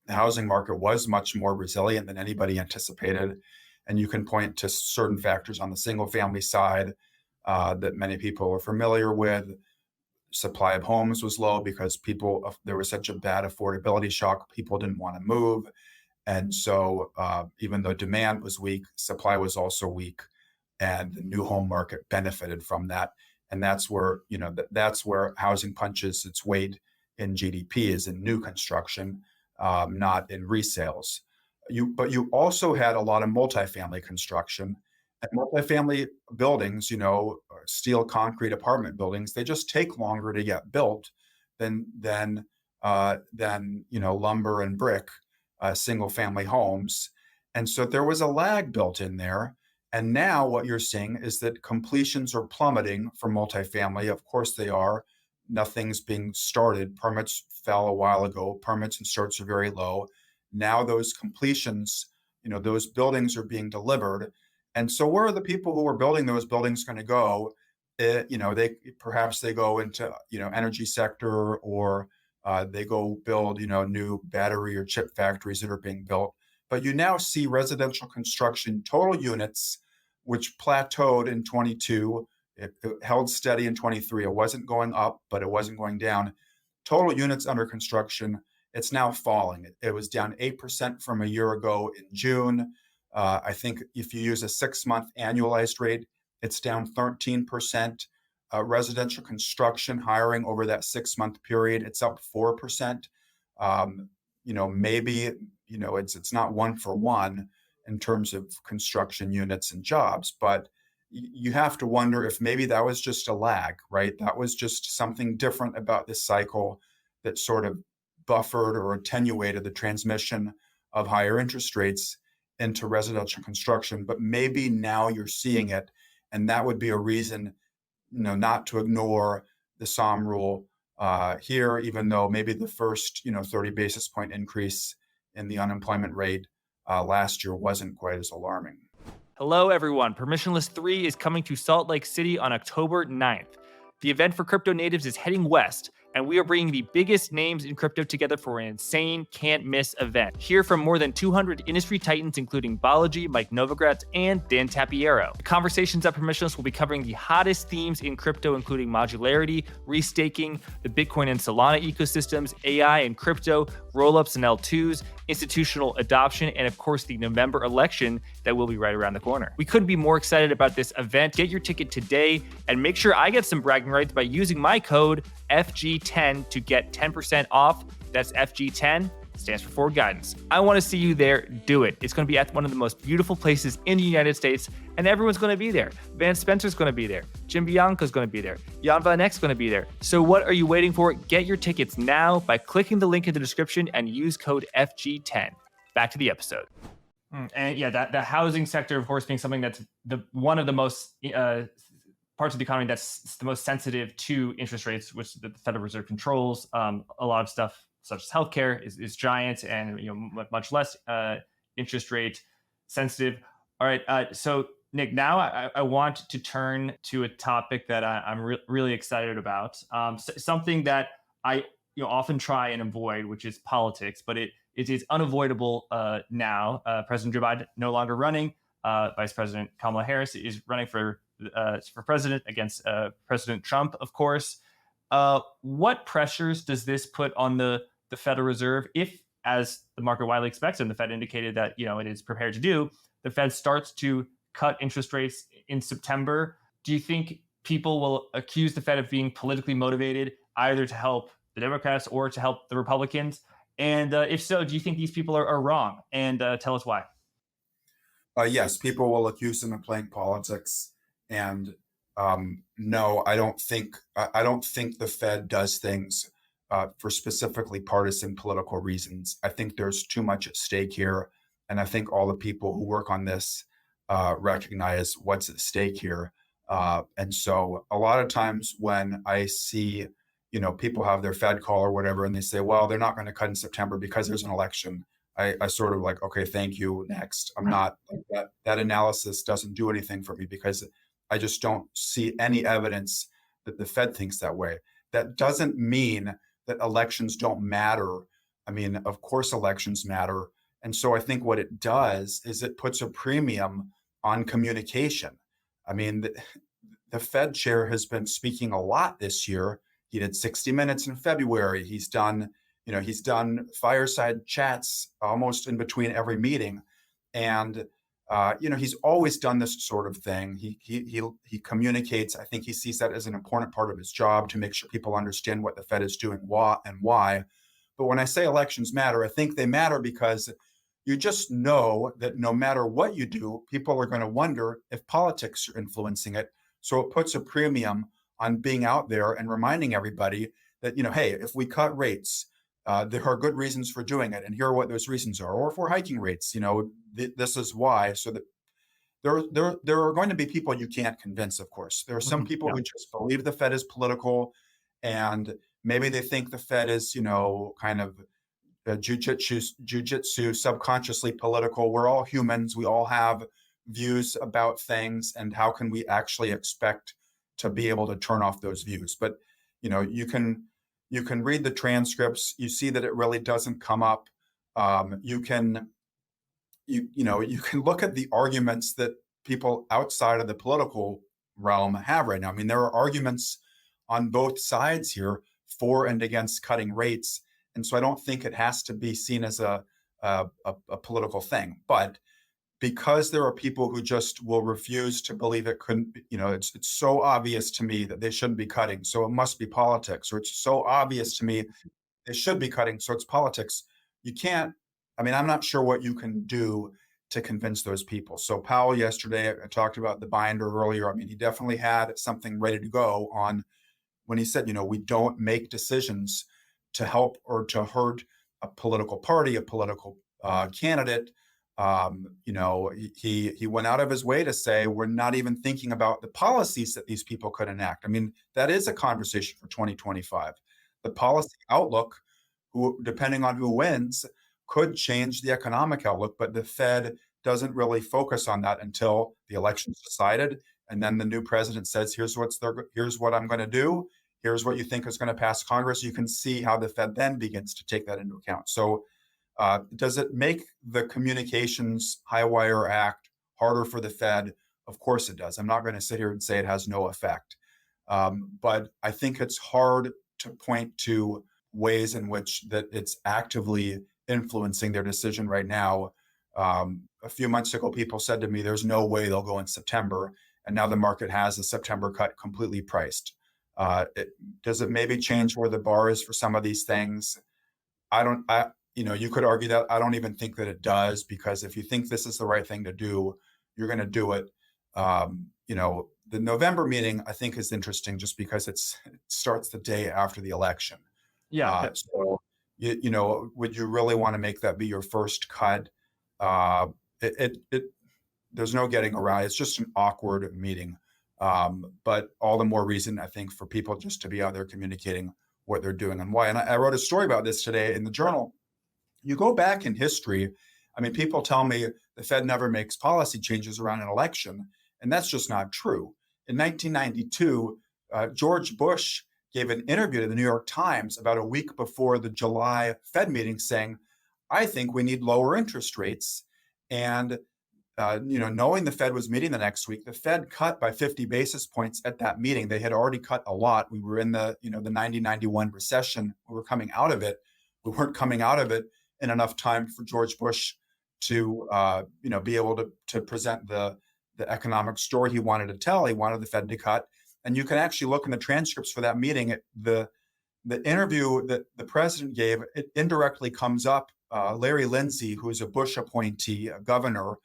The housing market was much more resilient than anybody anticipated. And you can point to certain factors on the single family side that many people are familiar with. Supply of homes was low because there was such a bad affordability shock, people didn't want to move. And so even though demand was weak, supply was also weak. And the new home market benefited from that. And that's where, that's where housing punches its weight in GDP, is in new construction, not in resales. But you also had a lot of multifamily construction, and multifamily buildings, steel concrete apartment buildings, they just take longer to get built than lumber and brick, single family homes. And so there was a lag built in there. And now what you're seeing is that completions are plummeting for multifamily. Of course they are. Nothing's being started. Permits fell a while ago. Permits and starts are very low. Now those completions, those buildings are being delivered. And so where are the people who are building those buildings going to go? They go into, energy sector, or they go build, new battery or chip factories that are being built. But you now see residential construction total units, which plateaued in 22. It held steady in 23. It wasn't going up, but it wasn't going down. Total units under construction, it's now falling. It was down 8% from a year ago in June. I think if you use a 6-month annualized rate, it's down 13%. Residential construction hiring over that 6-month period, it's up 4%. Maybe, it's not one for one in terms of construction units and jobs, but you have to wonder if maybe that was just a lag, right? That was just something different about this cycle that sort of buffered or attenuated the transmission of higher interest rates into residential construction. But maybe now you're seeing it, and that would be a reason, not to ignore the SOM rule here, even though maybe the first, 30 basis point increase in the unemployment rate last year wasn't quite as alarming. Hello, everyone. Permissionless 3 is coming to Salt Lake City on October 9th. The event for crypto natives is heading west, and we are bringing the biggest names in crypto together for an insane, can't-miss event. Hear from more than 200 industry titans, including Balaji, Mike Novogratz, and Dan Tapiero. The conversations at Permissionless will be covering the hottest themes in crypto, including modularity, restaking, the Bitcoin and Solana ecosystems, AI and crypto, rollups and L2s, institutional adoption, and of course the November election that will be right around the corner. We couldn't be more excited about this event. Get your ticket today and make sure I get some bragging rights by using my code FG10 to get 10% off. That's FG10, stands for Forward Guidance. I want to see you there. Do it. It's going to be at one of the most beautiful places in the United States, and everyone's going to be there. Van Spencer's going to be there. Jim Bianco's going to be there. VanEck's going to be there. So what are you waiting for? Get your tickets now by clicking the link in the description and use code FG10. Back to the episode. And yeah, that the housing sector, of course, being something that's one of the most parts of the economy that's the most sensitive to interest rates, which the Federal Reserve controls. A lot of stuff such as healthcare is giant, and much less interest rate sensitive. All right, so Nick, now I want to turn to a topic that I'm really excited about. Something that I often try and avoid, which is politics, but it is unavoidable now. President Joe Biden no longer running. Vice President Kamala Harris is running for president against President Trump, of course. What pressures does this put on the Federal Reserve if, as the market widely expects, and the Fed indicated that it is prepared to do, the Fed starts to cut interest rates in September? Do you think people will accuse the Fed of being politically motivated, either to help the Democrats or to help the Republicans? And if so, do you think these people are wrong? And tell us why. Yes, people will accuse them of playing politics, and no, I don't think the Fed does things for specifically partisan political reasons. I think there's too much at stake here, and I think all the people who work on this recognize what's at stake here. And so, a lot of times when I see people have their Fed call or whatever, and they say, well, they're not going to cut in September because there's an election. I sort of like, okay, thank you, next. I'm not like that analysis doesn't do anything for me, because I just don't see any evidence that the Fed thinks that way. That doesn't mean that elections don't matter. I mean, of course elections matter. And so I think what it does is it puts a premium on communication. I mean, the Fed chair has been speaking a lot this year. He did 60 Minutes in February. He's done fireside chats almost in between every meeting. And He's always done this sort of thing. He communicates. I think he sees that as an important part of his job to make sure people understand what the Fed is doing, why. But when I say elections matter, I think they matter because you just know that no matter what you do, people are going to wonder if politics are influencing it. So it puts a premium on being out there and reminding everybody that, hey, if we cut rates, there are good reasons for doing it, and here are what those reasons are. Or if we're hiking rates, this is why. So that there are going to be people you can't convince. Of course, there are some people Yeah. who just believe the Fed is political, and maybe they think the Fed is, kind of jujitsu, subconsciously political. We're all humans. We all have views about things, and how can we actually expect to be able to turn off those views? But you can read the transcripts. You see that it really doesn't come up. You can you can look at the arguments that people outside of the political realm have right now. I mean, there are arguments on both sides here for and against cutting rates, and so I don't think it has to be seen as a political thing. But because there are people who just will refuse to believe it couldn't be, it's so obvious to me that they shouldn't be cutting, so it must be politics, or it's so obvious to me they should be cutting, so it's politics. You can't, I mean, I'm not sure what you can do to convince those people. So Powell yesterday, I talked about the binder earlier. I mean, he definitely had something ready to go on when he said, we don't make decisions to help or to hurt a political party, a political candidate. He went out of his way to say we're not even thinking about the policies that these people could enact. I mean, that is a conversation for 2025. The policy outlook, depending on who wins, could change the economic outlook, but the Fed doesn't really focus on that until the election's decided, and then the new president says, here's what I'm going to do. Here's what you think is going to pass Congress. You can see how the Fed then begins to take that into account. So does it make the Communications High Wire Act harder for the Fed? Of course it does. I'm not going to sit here and say it has no effect. But I think it's hard to point to ways in which that it's actively influencing their decision right now. A few months ago, people said to me, there's no way they'll go in September. And now the market has the September cut completely priced. Does it maybe change where the bar is for some of these things? You could argue that. I don't even think that it does, because if you think this is the right thing to do, you're going to do it. The November meeting, I think, is interesting just because it starts the day after the election. Yeah. So, would you really want to make that be your first cut? There's no getting around. It's just an awkward meeting. But all the more reason, I think, for people just to be out there communicating what they're doing and why. And I wrote a story about this today in the Journal. You go back in history, I mean, people tell me the Fed never makes policy changes around an election, and that's just not true. In 1992, George Bush gave an interview to the New York Times about a week before the July Fed meeting saying, I think we need lower interest rates. And knowing the Fed was meeting the next week, the Fed cut by 50 basis points at that meeting. They had already cut a lot. We were in the 90-91 recession. We were coming out of it. We weren't coming out of it in enough time for George Bush to be able to present the economic story he wanted to tell. He wanted the Fed to cut. And you can actually look in the transcripts for that meeting. The interview that the president gave, it indirectly comes up. Larry Lindsey, who's a Bush appointee, a governor,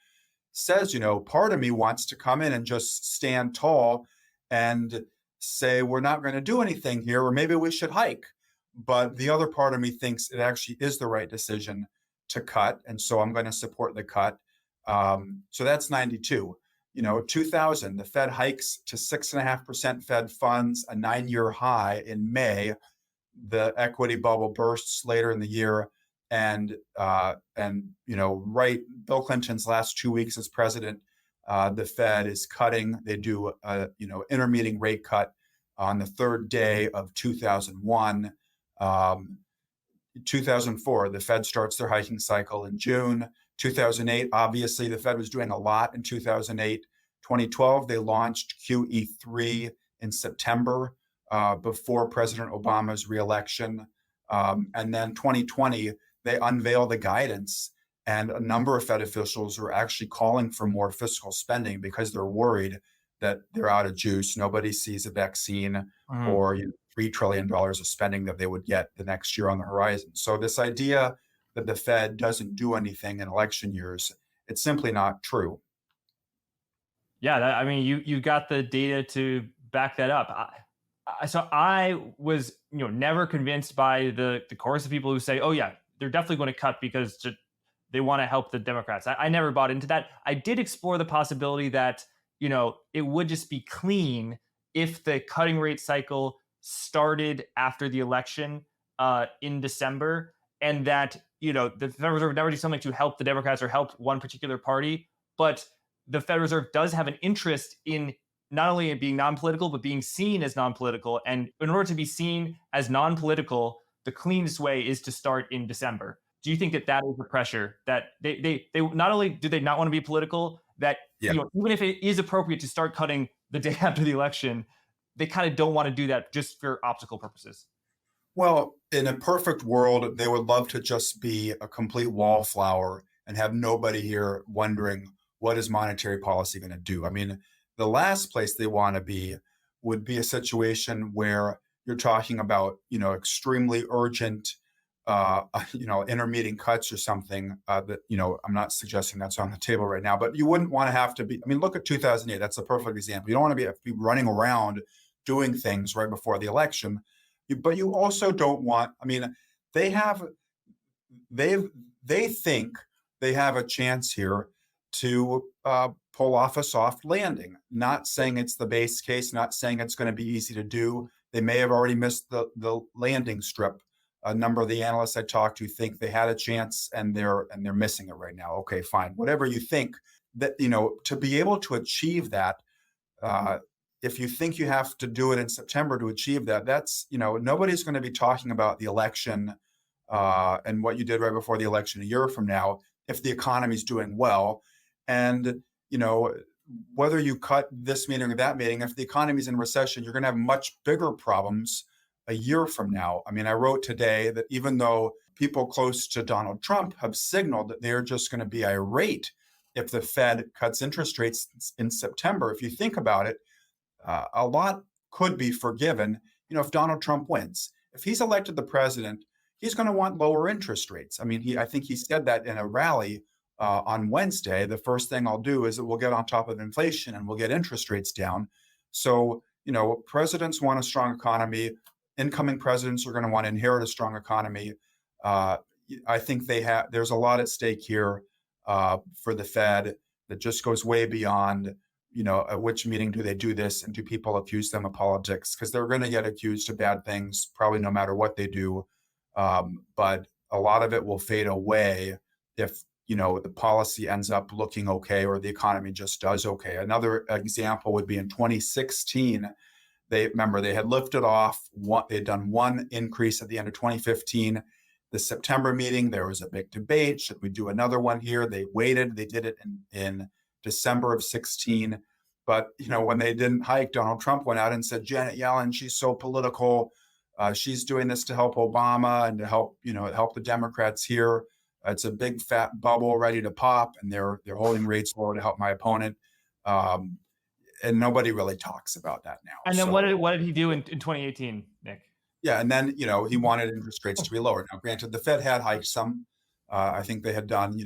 says, part of me wants to come in and just stand tall and say, we're not going to do anything here, or maybe we should hike. But the other part of me thinks it actually is the right decision to cut. And so I'm going to support the cut. So that's 92. 2000, the Fed hikes to 6.5% Fed funds, a 9-year high in May. The equity bubble bursts later in the year. And Bill Clinton's last 2 weeks as president, the Fed is cutting. They do intermediate rate cut on the third day of 2001. 2004, the Fed starts their hiking cycle in June. 2008, obviously, the Fed was doing a lot in 2008. 2012, they launched QE3 in September before President Obama's reelection. And then 2020, they unveil the guidance And a number of Fed officials are actually calling for more fiscal spending because they're worried that they're out of juice. Nobody sees a vaccine Mhm. or $3 trillion of spending that they would get the next year on the horizon. So this idea that the Fed doesn't do anything in election years, it's simply not true. Yeah, I mean, you got the data to back that up. So I was, never convinced by the chorus of people who say, "Oh yeah, they're definitely going to cut because they want to help the Democrats." I never bought into that. I did explore the possibility that it would just be clean if the cutting rate cycle started after the election in December, and that the Federal Reserve would never do something to help the Democrats or help one particular party, but the Federal Reserve does have an interest in not only in being non-political but being seen as non-political. And in order to be seen as non-political, the cleanest way is to start in December. Do you think that that is the pressure that they not only do they not want to be political, that Yeah. even if it is appropriate to start cutting the day after the election, they kind of don't want to do that just for optical purposes? Well, in a perfect world, they would love to just be a complete wallflower and have nobody here wondering what is monetary policy going to do. I mean, the last place they want to be would be a situation where you're talking about, extremely urgent, intermediate cuts or something. That I'm not suggesting that's on the table right now, but you wouldn't want to have to be. I mean, look at 2008. That's a perfect example. You don't want to be running around doing things right before the election, but you also don't want. I mean, they have they've they think they have a chance here to pull off a soft landing. Not saying it's the base case, not saying it's going to be easy to do. They may have already missed the landing strip. A number of the analysts I talked to think they had a chance, and they're missing it right now. Okay, fine, whatever you think. That to be able to achieve that, uh, if you think you have to do it in September to achieve that, that's nobody's going to be talking about the election and what you did right before the election a year from now if the economy's doing well. And whether you cut this meeting or that meeting, if the economy's in recession, you're going to have much bigger problems a year from now. I mean, I wrote today that even though people close to Donald Trump have signaled that they're just going to be irate if the Fed cuts interest rates in September, if you think about it, a lot could be forgiven, if Donald Trump wins. If he's elected the president, he's going to want lower interest rates. I mean, I think he said that in a rally on Wednesday. The first thing I'll do is that we'll get on top of inflation and we'll get interest rates down. So, presidents want a strong economy. Incoming presidents are going to want to inherit a strong economy. Uh, I think there's a lot at stake here for the Fed that just goes way beyond at which meeting do they do this and do people accuse them of politics? Because they're going to get accused of bad things, probably no matter what they do. But a lot of it will fade away if the policy ends up looking okay or the economy just does okay. Another example would be in 2016. They had lifted off. They'd done one increase at the end of 2015. The September meeting, there was a big debate. Should we do another one here? They waited. They did it in December of 16. But when they didn't hike, Donald Trump went out and said, Janet Yellen, she's so political. She's doing this to help Obama and to help the Democrats here. It's a big fat bubble ready to pop, and they're holding rates low to help my opponent. And nobody really talks about that now. And then So what did he do in 2018, Nick? yeah, and then he wanted interest rates to be lower. Now, granted, the Fed had hiked some. I think they had done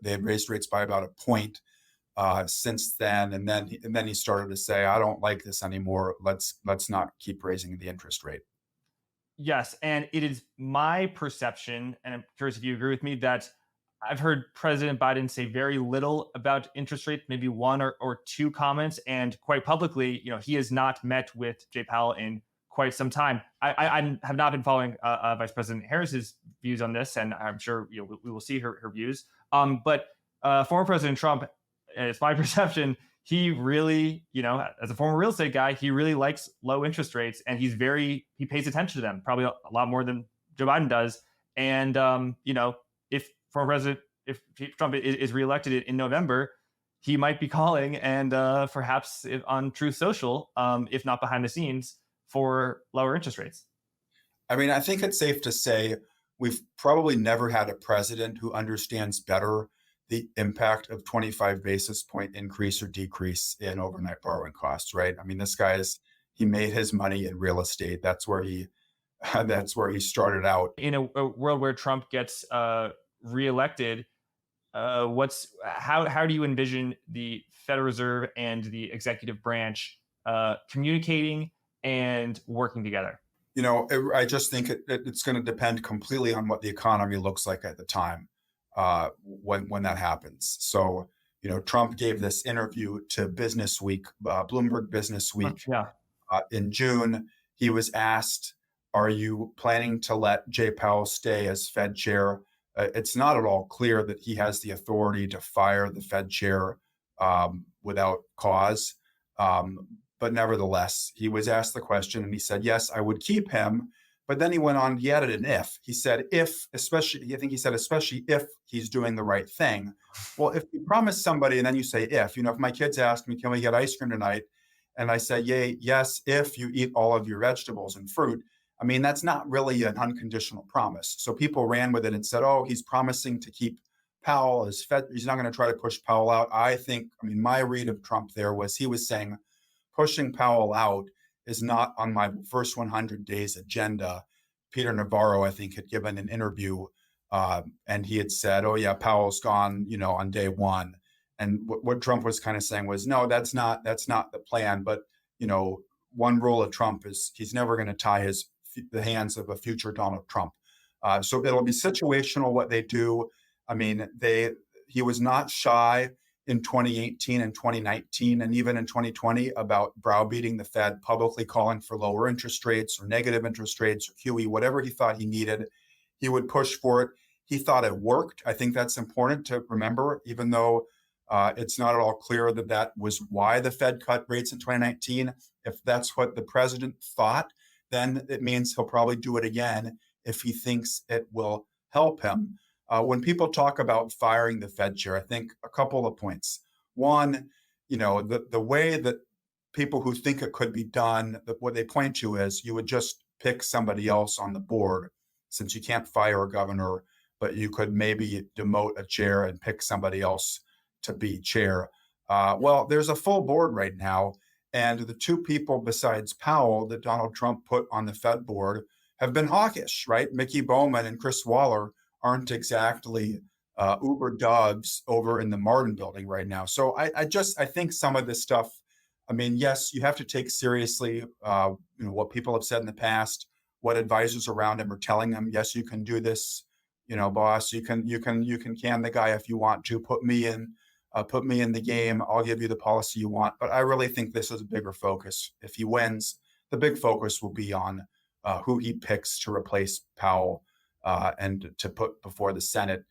they had raised rates by about a point since then, and then he started to say, I don't like this anymore. Let's not keep raising the interest rate. Yes, and it is my perception, and I'm curious if you agree with me, that I've heard President Biden say very little about interest rates, maybe one or two comments, and quite publicly, he has not met with Jay Powell in quite some time. I have not been following Vice President Harris's views on this, and I'm sure we will see her views. But former President Trump, it's my perception, he really, as a former real estate guy, he really likes low interest rates, and he pays attention to them probably a lot more than Joe Biden does. And if former president, if Trump is reelected in November, he might be calling and perhaps on Truth Social, if not behind the scenes, for lower interest rates. I mean, I think it's safe to say we've probably never had a president who understands better the impact of 25 basis point increase or decrease in overnight borrowing costs, right? I mean, this guy is he made his money in real estate. That's where he that's where he started out. In a world where Trump gets reelected, what's how do you envision the Federal Reserve and the executive branch communicating and working together? I just think it's going to depend completely on what the economy looks like at the time when that happens. So, Trump gave this interview to Business Week, Bloomberg Business Week, Yeah. in June. He was asked, "Are you planning to let Jay Powell stay as Fed chair?" It's not at all clear that he has the authority to fire the Fed chair without cause. But nevertheless, he was asked the question and he said, "Yes, I would keep him." But then he went on, he added an if. He said, if, especially, I think he said, especially if he's doing the right thing. Well, if you promise somebody and then you say, if my kids ask me, "Can we get ice cream tonight?" And I say, "Yay, yes, if you eat all of your vegetables and fruit." I mean, that's not really an unconditional promise. So people ran with it and said, "Oh, he's promising to keep Powell as Fed. He's not going to try to push Powell out." My read of Trump there was he was saying, pushing Powell out is not on my first 100 days agenda. Peter Navarro, I think, had given an interview and he had said, "Oh yeah, Powell's gone, on day one." And what Trump was kind of saying was, "No, that's not the plan." But one rule of Trump is he's never going to tie the hands of a future Donald Trump. So it'll be situational what they do. I mean, he was not shy in 2018 and 2019 and even in 2020 about browbeating the Fed, publicly calling for lower interest rates or negative interest rates or QE, whatever he thought he needed. He would push for it. He thought it worked. I think that's important to remember, even though it's not at all clear that that was why the Fed cut rates in 2019. If that's what the president thought, then it means he'll probably do it again if he thinks it will help him. When people talk about firing the Fed chair, I think a couple of points. One, the way that people who think it could be done, what they point to is you would just pick somebody else on the board, since you can't fire a governor, but you could maybe demote a chair and pick somebody else to be chair. Well, there's a full board right now, and the two people besides Powell that Donald Trump put on the Fed board have been hawkish, right? Mickey Bowman and Chris Waller aren't exactly Uber doves over in the Martin building right now. So I think some of this stuff, I mean, yes, you have to take seriously, what people have said in the past, what advisors around him are telling him. Yes, you can do this, boss. You can can the guy if you want to. Put me in the game. I'll give you the policy you want. But I really think this is a bigger focus. If he wins, the big focus will be on who he picks to replace Powell and to put before the Senate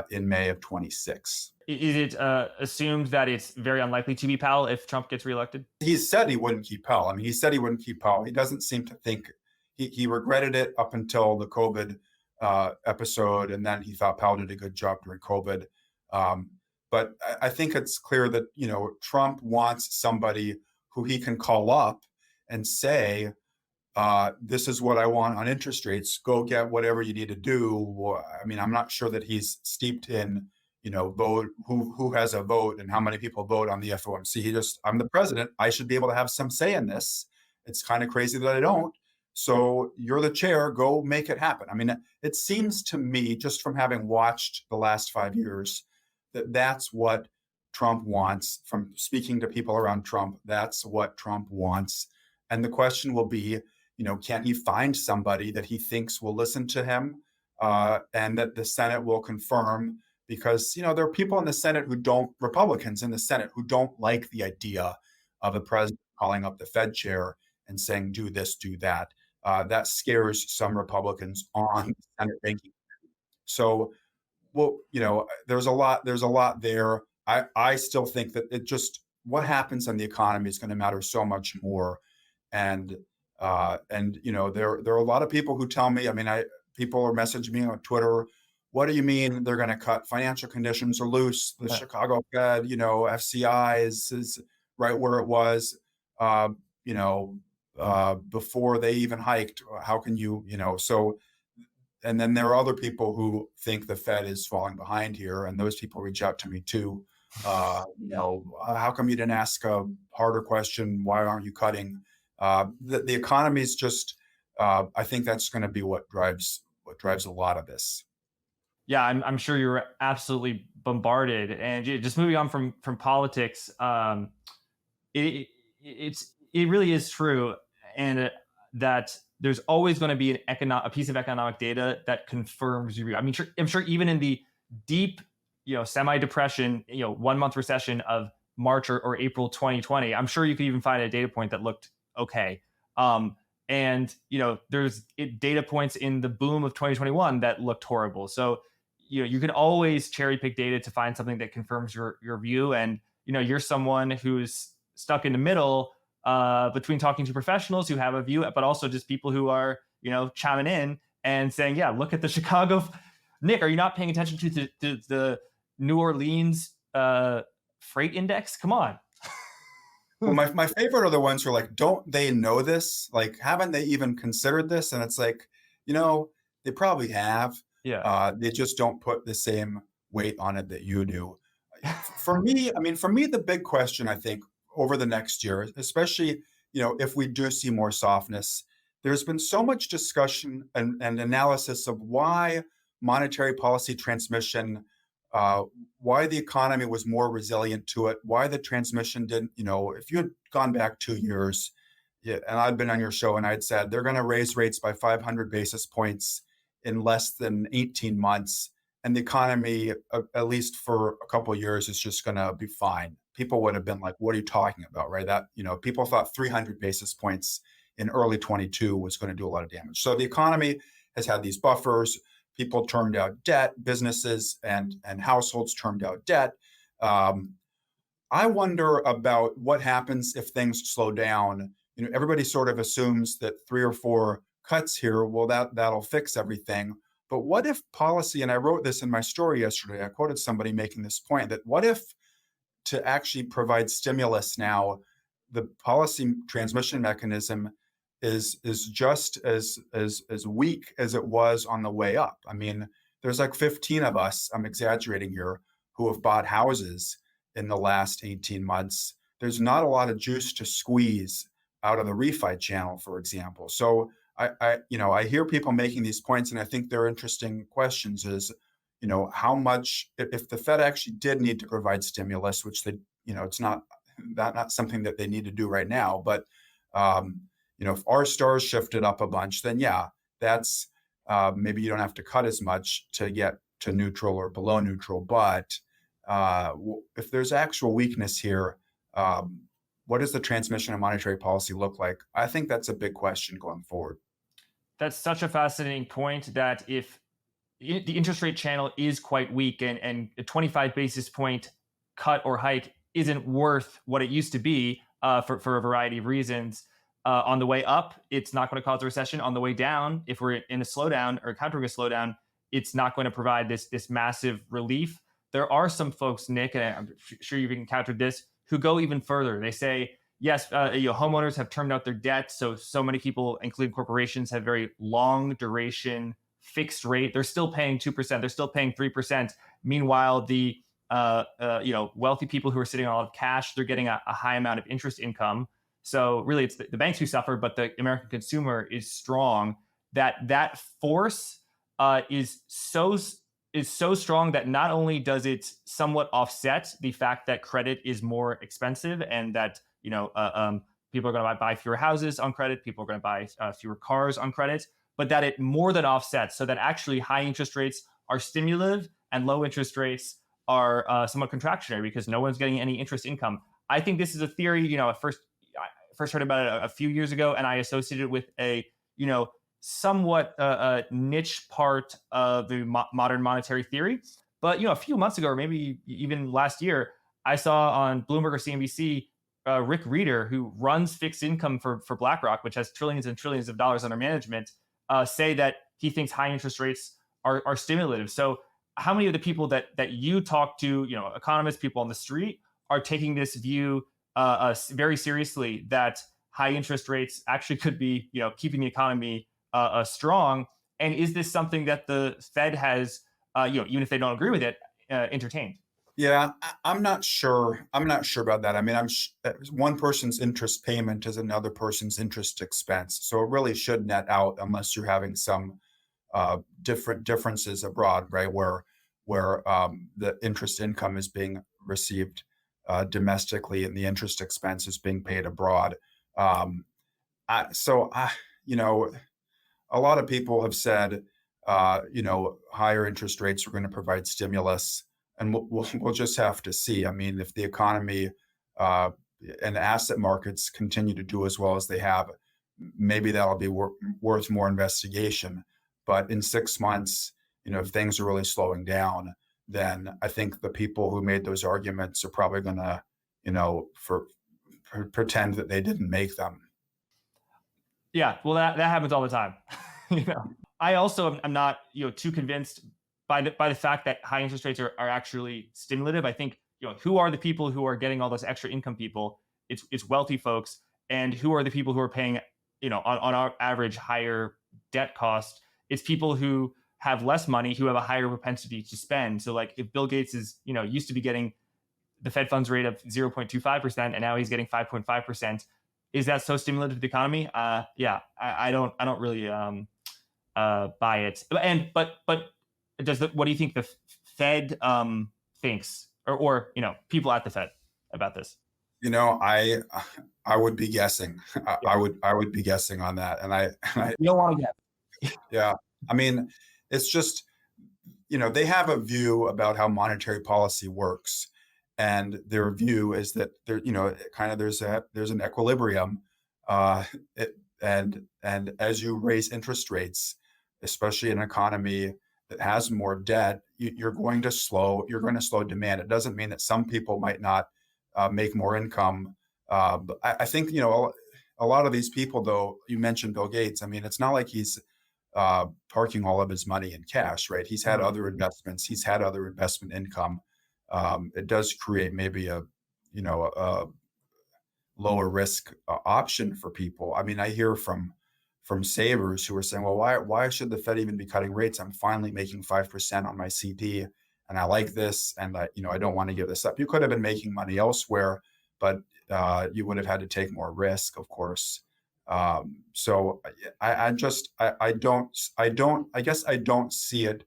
in May of 26. Is it assumed that it's very unlikely to be Powell if Trump gets reelected? He said he wouldn't keep Powell. I mean, he said he wouldn't keep Powell. He doesn't seem to think he regretted it up until the COVID episode, and then he thought Powell did a good job during COVID. But I think it's clear that Trump wants somebody who he can call up and say, "This is what I want on interest rates. Go get whatever you need to do." I mean, I'm not sure that he's steeped in, vote who has a vote and how many people vote on the FOMC. I'm the president. I should be able to have some say in this. It's kind of crazy that I don't. So you're the chair. Go make it happen. I mean, it seems to me, just from having watched the last 5 years, that that's what Trump wants. From speaking to people around Trump, that's what Trump wants. And the question will be, can he find somebody that he thinks will listen to him and that the Senate will confirm? Because, there are people in the Senate Republicans in the Senate who don't like the idea of a president calling up the Fed chair and saying, "Do this, do that." That scares some Republicans on the Senate banking. So, well, there's a lot there. I still think that what happens in the economy is going to matter so much more. And there are a lot of people who tell me, I mean, people are messaging me on Twitter. What do you mean they're going to cut? Financial conditions are loose. The Chicago Fed, FCI is right where it was, before they even hiked. How can so and then there are other people who think the Fed is falling behind here, and those people reach out to me too. How come you didn't ask a harder question? Why aren't you cutting? The economy is just. I think that's going to be what drives a lot of this. Yeah, I'm sure you're absolutely bombarded. And just moving on from politics, it really is true, and that there's always going to be a piece of economic data that confirms your view. I mean, I'm sure even in the deep, semi-depression, 1 month recession of March or April 2020, I'm sure you could even find a data point that looked okay. And there's data points in the boom of 2021 that looked horrible. So you can always cherry pick data to find something that confirms your view. And you're someone who's stuck in the middle between talking to professionals who have a view, but also just people who are chiming in and saying, yeah, look at the Chicago. Nick, are you not paying attention to the New Orleans freight index? Come on. Well, my favorite are the ones who are like, don't they know this? Like, haven't they even considered this? And it's like, they probably have. Yeah. They just don't put the same weight on it that you do. For me, I mean, for me, the big question, I think, over the next year, especially, if we do see more softness, there's been so much discussion and analysis of why monetary policy transmission, uh, why the economy was more resilient to it, why the transmission didn't, if you had gone back 2 years, yeah, and I'd been on your show and I'd said they're going to raise rates by 500 basis points in less than 18 months. And the economy, at least for a couple of years, is just going to be fine. People would have been like, what are you talking about? Right. People thought 300 basis points in early 22 was going to do a lot of damage. So the economy has had these buffers. People turned out debt, businesses and households turned out debt. Um, I wonder about what happens if things slow down. Everybody sort of assumes that 3 or 4 cuts here, well, that'll fix everything. But what if policy, and I wrote this in my story yesterday, I quoted somebody making this point, that what if to actually provide stimulus now, the policy transmission mechanism is just as weak as it was on the way up. I mean, there's like 15 of us, I'm exaggerating here, who have bought houses in the last 18 months. There's not a lot of juice to squeeze out of the refi channel, for example. So I hear people making these points, and I think they're interesting questions. Is how much, if the Fed actually did need to provide stimulus, which it's not something that they need to do right now, but if our stars shifted up a bunch, then yeah, that's maybe you don't have to cut as much to get to neutral or below neutral. But if there's actual weakness here, what does the transmission of monetary policy look like? I think that's a big question going forward. That's such a fascinating point, that if the interest rate channel is quite weak, and a 25 basis point cut or hike isn't worth what it used to be for a variety of reasons. On the way up, it's not going to cause a recession. On the way down, if we're in a slowdown or countering a slowdown, it's not going to provide this massive relief. There are some folks, Nick, and I'm sure you've encountered this, who go even further. They say, yes, homeowners have termed out their debt. So many people, including corporations, have very long duration fixed rate. They're still paying 2%. They're still paying 3%. Meanwhile, the wealthy people who are sitting on a lot of cash, they're getting a high amount of interest income. So really, it's the banks who suffer, but the American consumer is strong. That force is so strong that not only does it somewhat offset the fact that credit is more expensive, and that people are going to buy fewer houses on credit, people are going to buy fewer cars on credit, but that it more than offsets, so that actually high interest rates are stimulative and low interest rates are somewhat contractionary, because no one's getting any interest income. I think this is a theory. I first heard about it a few years ago, and I associated it with a somewhat niche part of the modern monetary theory. But a few months ago, or maybe even last year, I saw on Bloomberg or CNBC Rick Reeder, who runs fixed income for BlackRock, which has trillions and trillions of dollars under management, say that he thinks high interest rates are stimulative. So how many of the people that you talk to, economists, people on the street, are taking this view very seriously, that high interest rates actually could be, keeping the economy strong? And is this something that the Fed has, even if they don't agree with it, entertained? Yeah, I'm not sure. I'm not sure about that. I mean, one person's interest payment is another person's interest expense, so it really should net out unless you're having some different differences abroad, right? Where the interest income is being received domestically and the interest expense is being paid abroad. Um, so I, you know, a lot of people have said, higher interest rates are going to provide stimulus, and we'll just have to see. I mean, if the economy uh, and asset markets continue to do as well as they have, maybe that'll be worth more investigation. But in 6 months, if things are really slowing down, then I think the people who made those arguments are probably going to, pretend that they didn't make them. Yeah, well, that happens all the time. I also am not too convinced by the fact that high interest rates are actually stimulative. I think who are the people who are getting all this extra income? People, it's wealthy folks, and who are the people who are paying on our average higher debt cost? It's people who have less money, who have a higher propensity to spend. So like if Bill Gates is used to be getting the Fed funds rate of 0.25%, and now he's getting 5.5%. Is that so stimulative to the economy? Yeah, I don't really buy it. But what do you think the Fed thinks, or people at the Fed about this? I would be guessing. Yeah. I would be guessing on that, and You don't want to get. yeah. I mean, it's just they have a view about how monetary policy works, and their view is that kind of there's an equilibrium, uh, it, and as you raise interest rates, especially in an economy that has more debt, you're going to slow demand. It doesn't mean that some people might not make more income. But I think a lot of these people, though, you mentioned Bill Gates. I mean, it's not like he's parking all of his money in cash, right? He's had other investments. He's had other investment income. It does create maybe a lower risk option for people. I mean, I hear from savers who are saying, "Well, why should the Fed even be cutting rates? I'm finally making 5% on my CD, and I like this, and I don't want to give this up." You could have been making money elsewhere, but you would have had to take more risk, of course. So I guess I don't see it.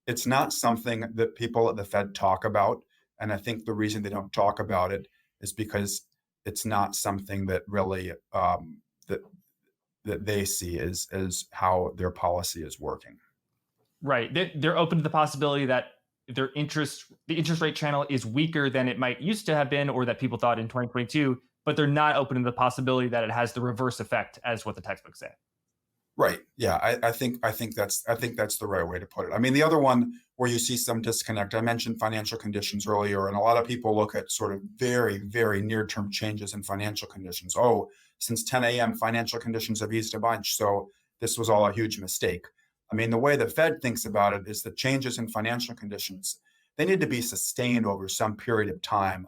It's not something that people at the Fed talk about, and I think the reason they don't talk about it is because it's not something that really that they see as how their policy is working. Right. They're open to the possibility that the interest rate channel is weaker than it might used to have been, or that people thought in 2022. But they're not open to the possibility that it has the reverse effect, as what the textbooks say. Right. Yeah. I think that's the right way to put it. I mean, the other one where you see some disconnect, I mentioned financial conditions earlier, and a lot of people look at sort of very, very near-term changes in financial conditions. Oh, since 10 a.m., financial conditions have eased a bunch, so this was all a huge mistake. I mean, the way the Fed thinks about it is that changes in financial conditions, they need to be sustained over some period of time.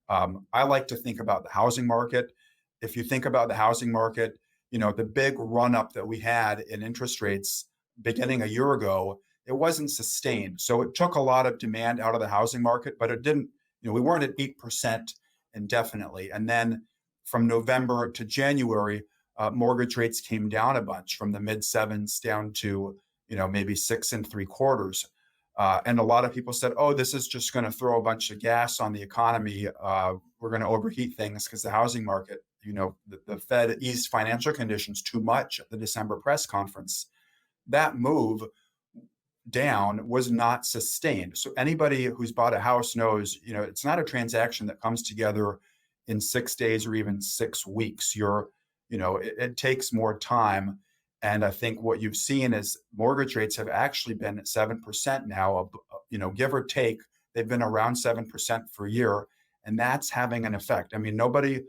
I like to think about the housing market. If you think about the housing market, the big run up that we had in interest rates beginning a year ago, it wasn't sustained. So it took a lot of demand out of the housing market, but it didn't, we weren't at 8% indefinitely. And then from November to January, mortgage rates came down a bunch from the mid sevens down to, maybe 6.75. And a lot of people said, oh, this is just going to throw a bunch of gas on the economy. We're going to overheat things because the housing market, the Fed eased financial conditions too much at the December press conference. That move down was not sustained. So anybody who's bought a house knows, it's not a transaction that comes together in 6 days or even 6 weeks. It takes more time. And I think what you've seen is mortgage rates have actually been at 7% now, give or take. They've been around 7% for a year, and that's having an effect. I mean, nobody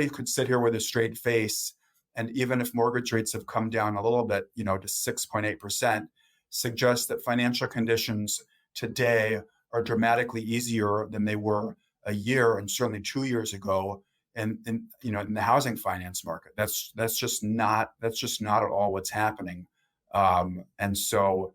could sit here with a straight face, and even if mortgage rates have come down a little bit, to 6.8%, suggest that financial conditions today are dramatically easier than they were a year and certainly 2 years ago. And in the housing finance market, that's just not at all what's happening. And so,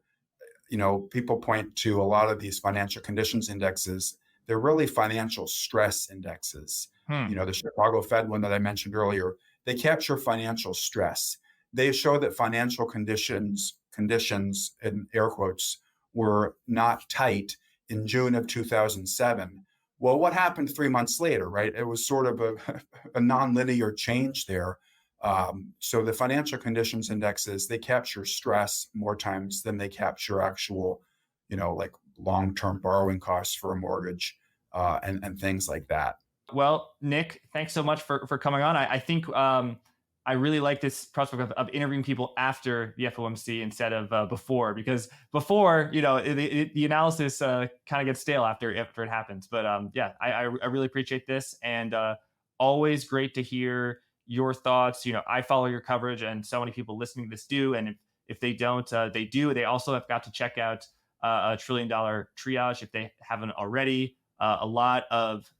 people point to a lot of these financial conditions indexes. They're really financial stress indexes. Hmm. The Chicago Fed one that I mentioned earlier, they capture financial stress. They show that financial conditions in air quotes were not tight in June of 2007. Well, what happened 3 months later, right? It was sort of a, a nonlinear change there. So the financial conditions indexes, they capture stress more times than they capture actual, like long-term borrowing costs for a mortgage, and things like that. Well, Nick, thanks so much for coming on. I think I really like this prospect of interviewing people after the FOMC instead of before, because before, the analysis kind of gets stale after it happens. But yeah, I really appreciate this, and always great to hear your thoughts. I follow your coverage, and so many people listening to this do, and if they don't, they do. They also have got to check out $1 trillion triage if they haven't already. A lot of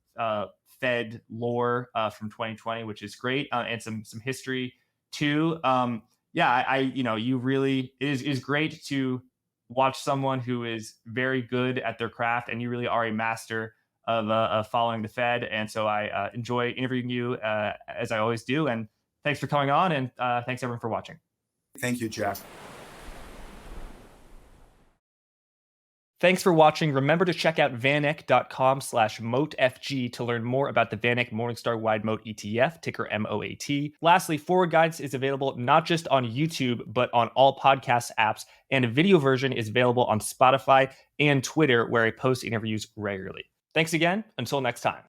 Fed lore from 2020, which is great, and some history too. Yeah, you really it is great to watch someone who is very good at their craft, and you really are a master of following the Fed. And so I enjoy interviewing you as I always do. And thanks for coming on, and thanks everyone for watching. Thank you, Jeff. Thanks for watching. Remember to check out vaneck.com/MOATFG to learn more about the VanEck Morningstar Wide Moat ETF, ticker MOAT. Lastly, Forward Guidance is available not just on YouTube, but on all podcast apps, and a video version is available on Spotify and Twitter, where I post interviews regularly. Thanks again. Until next time.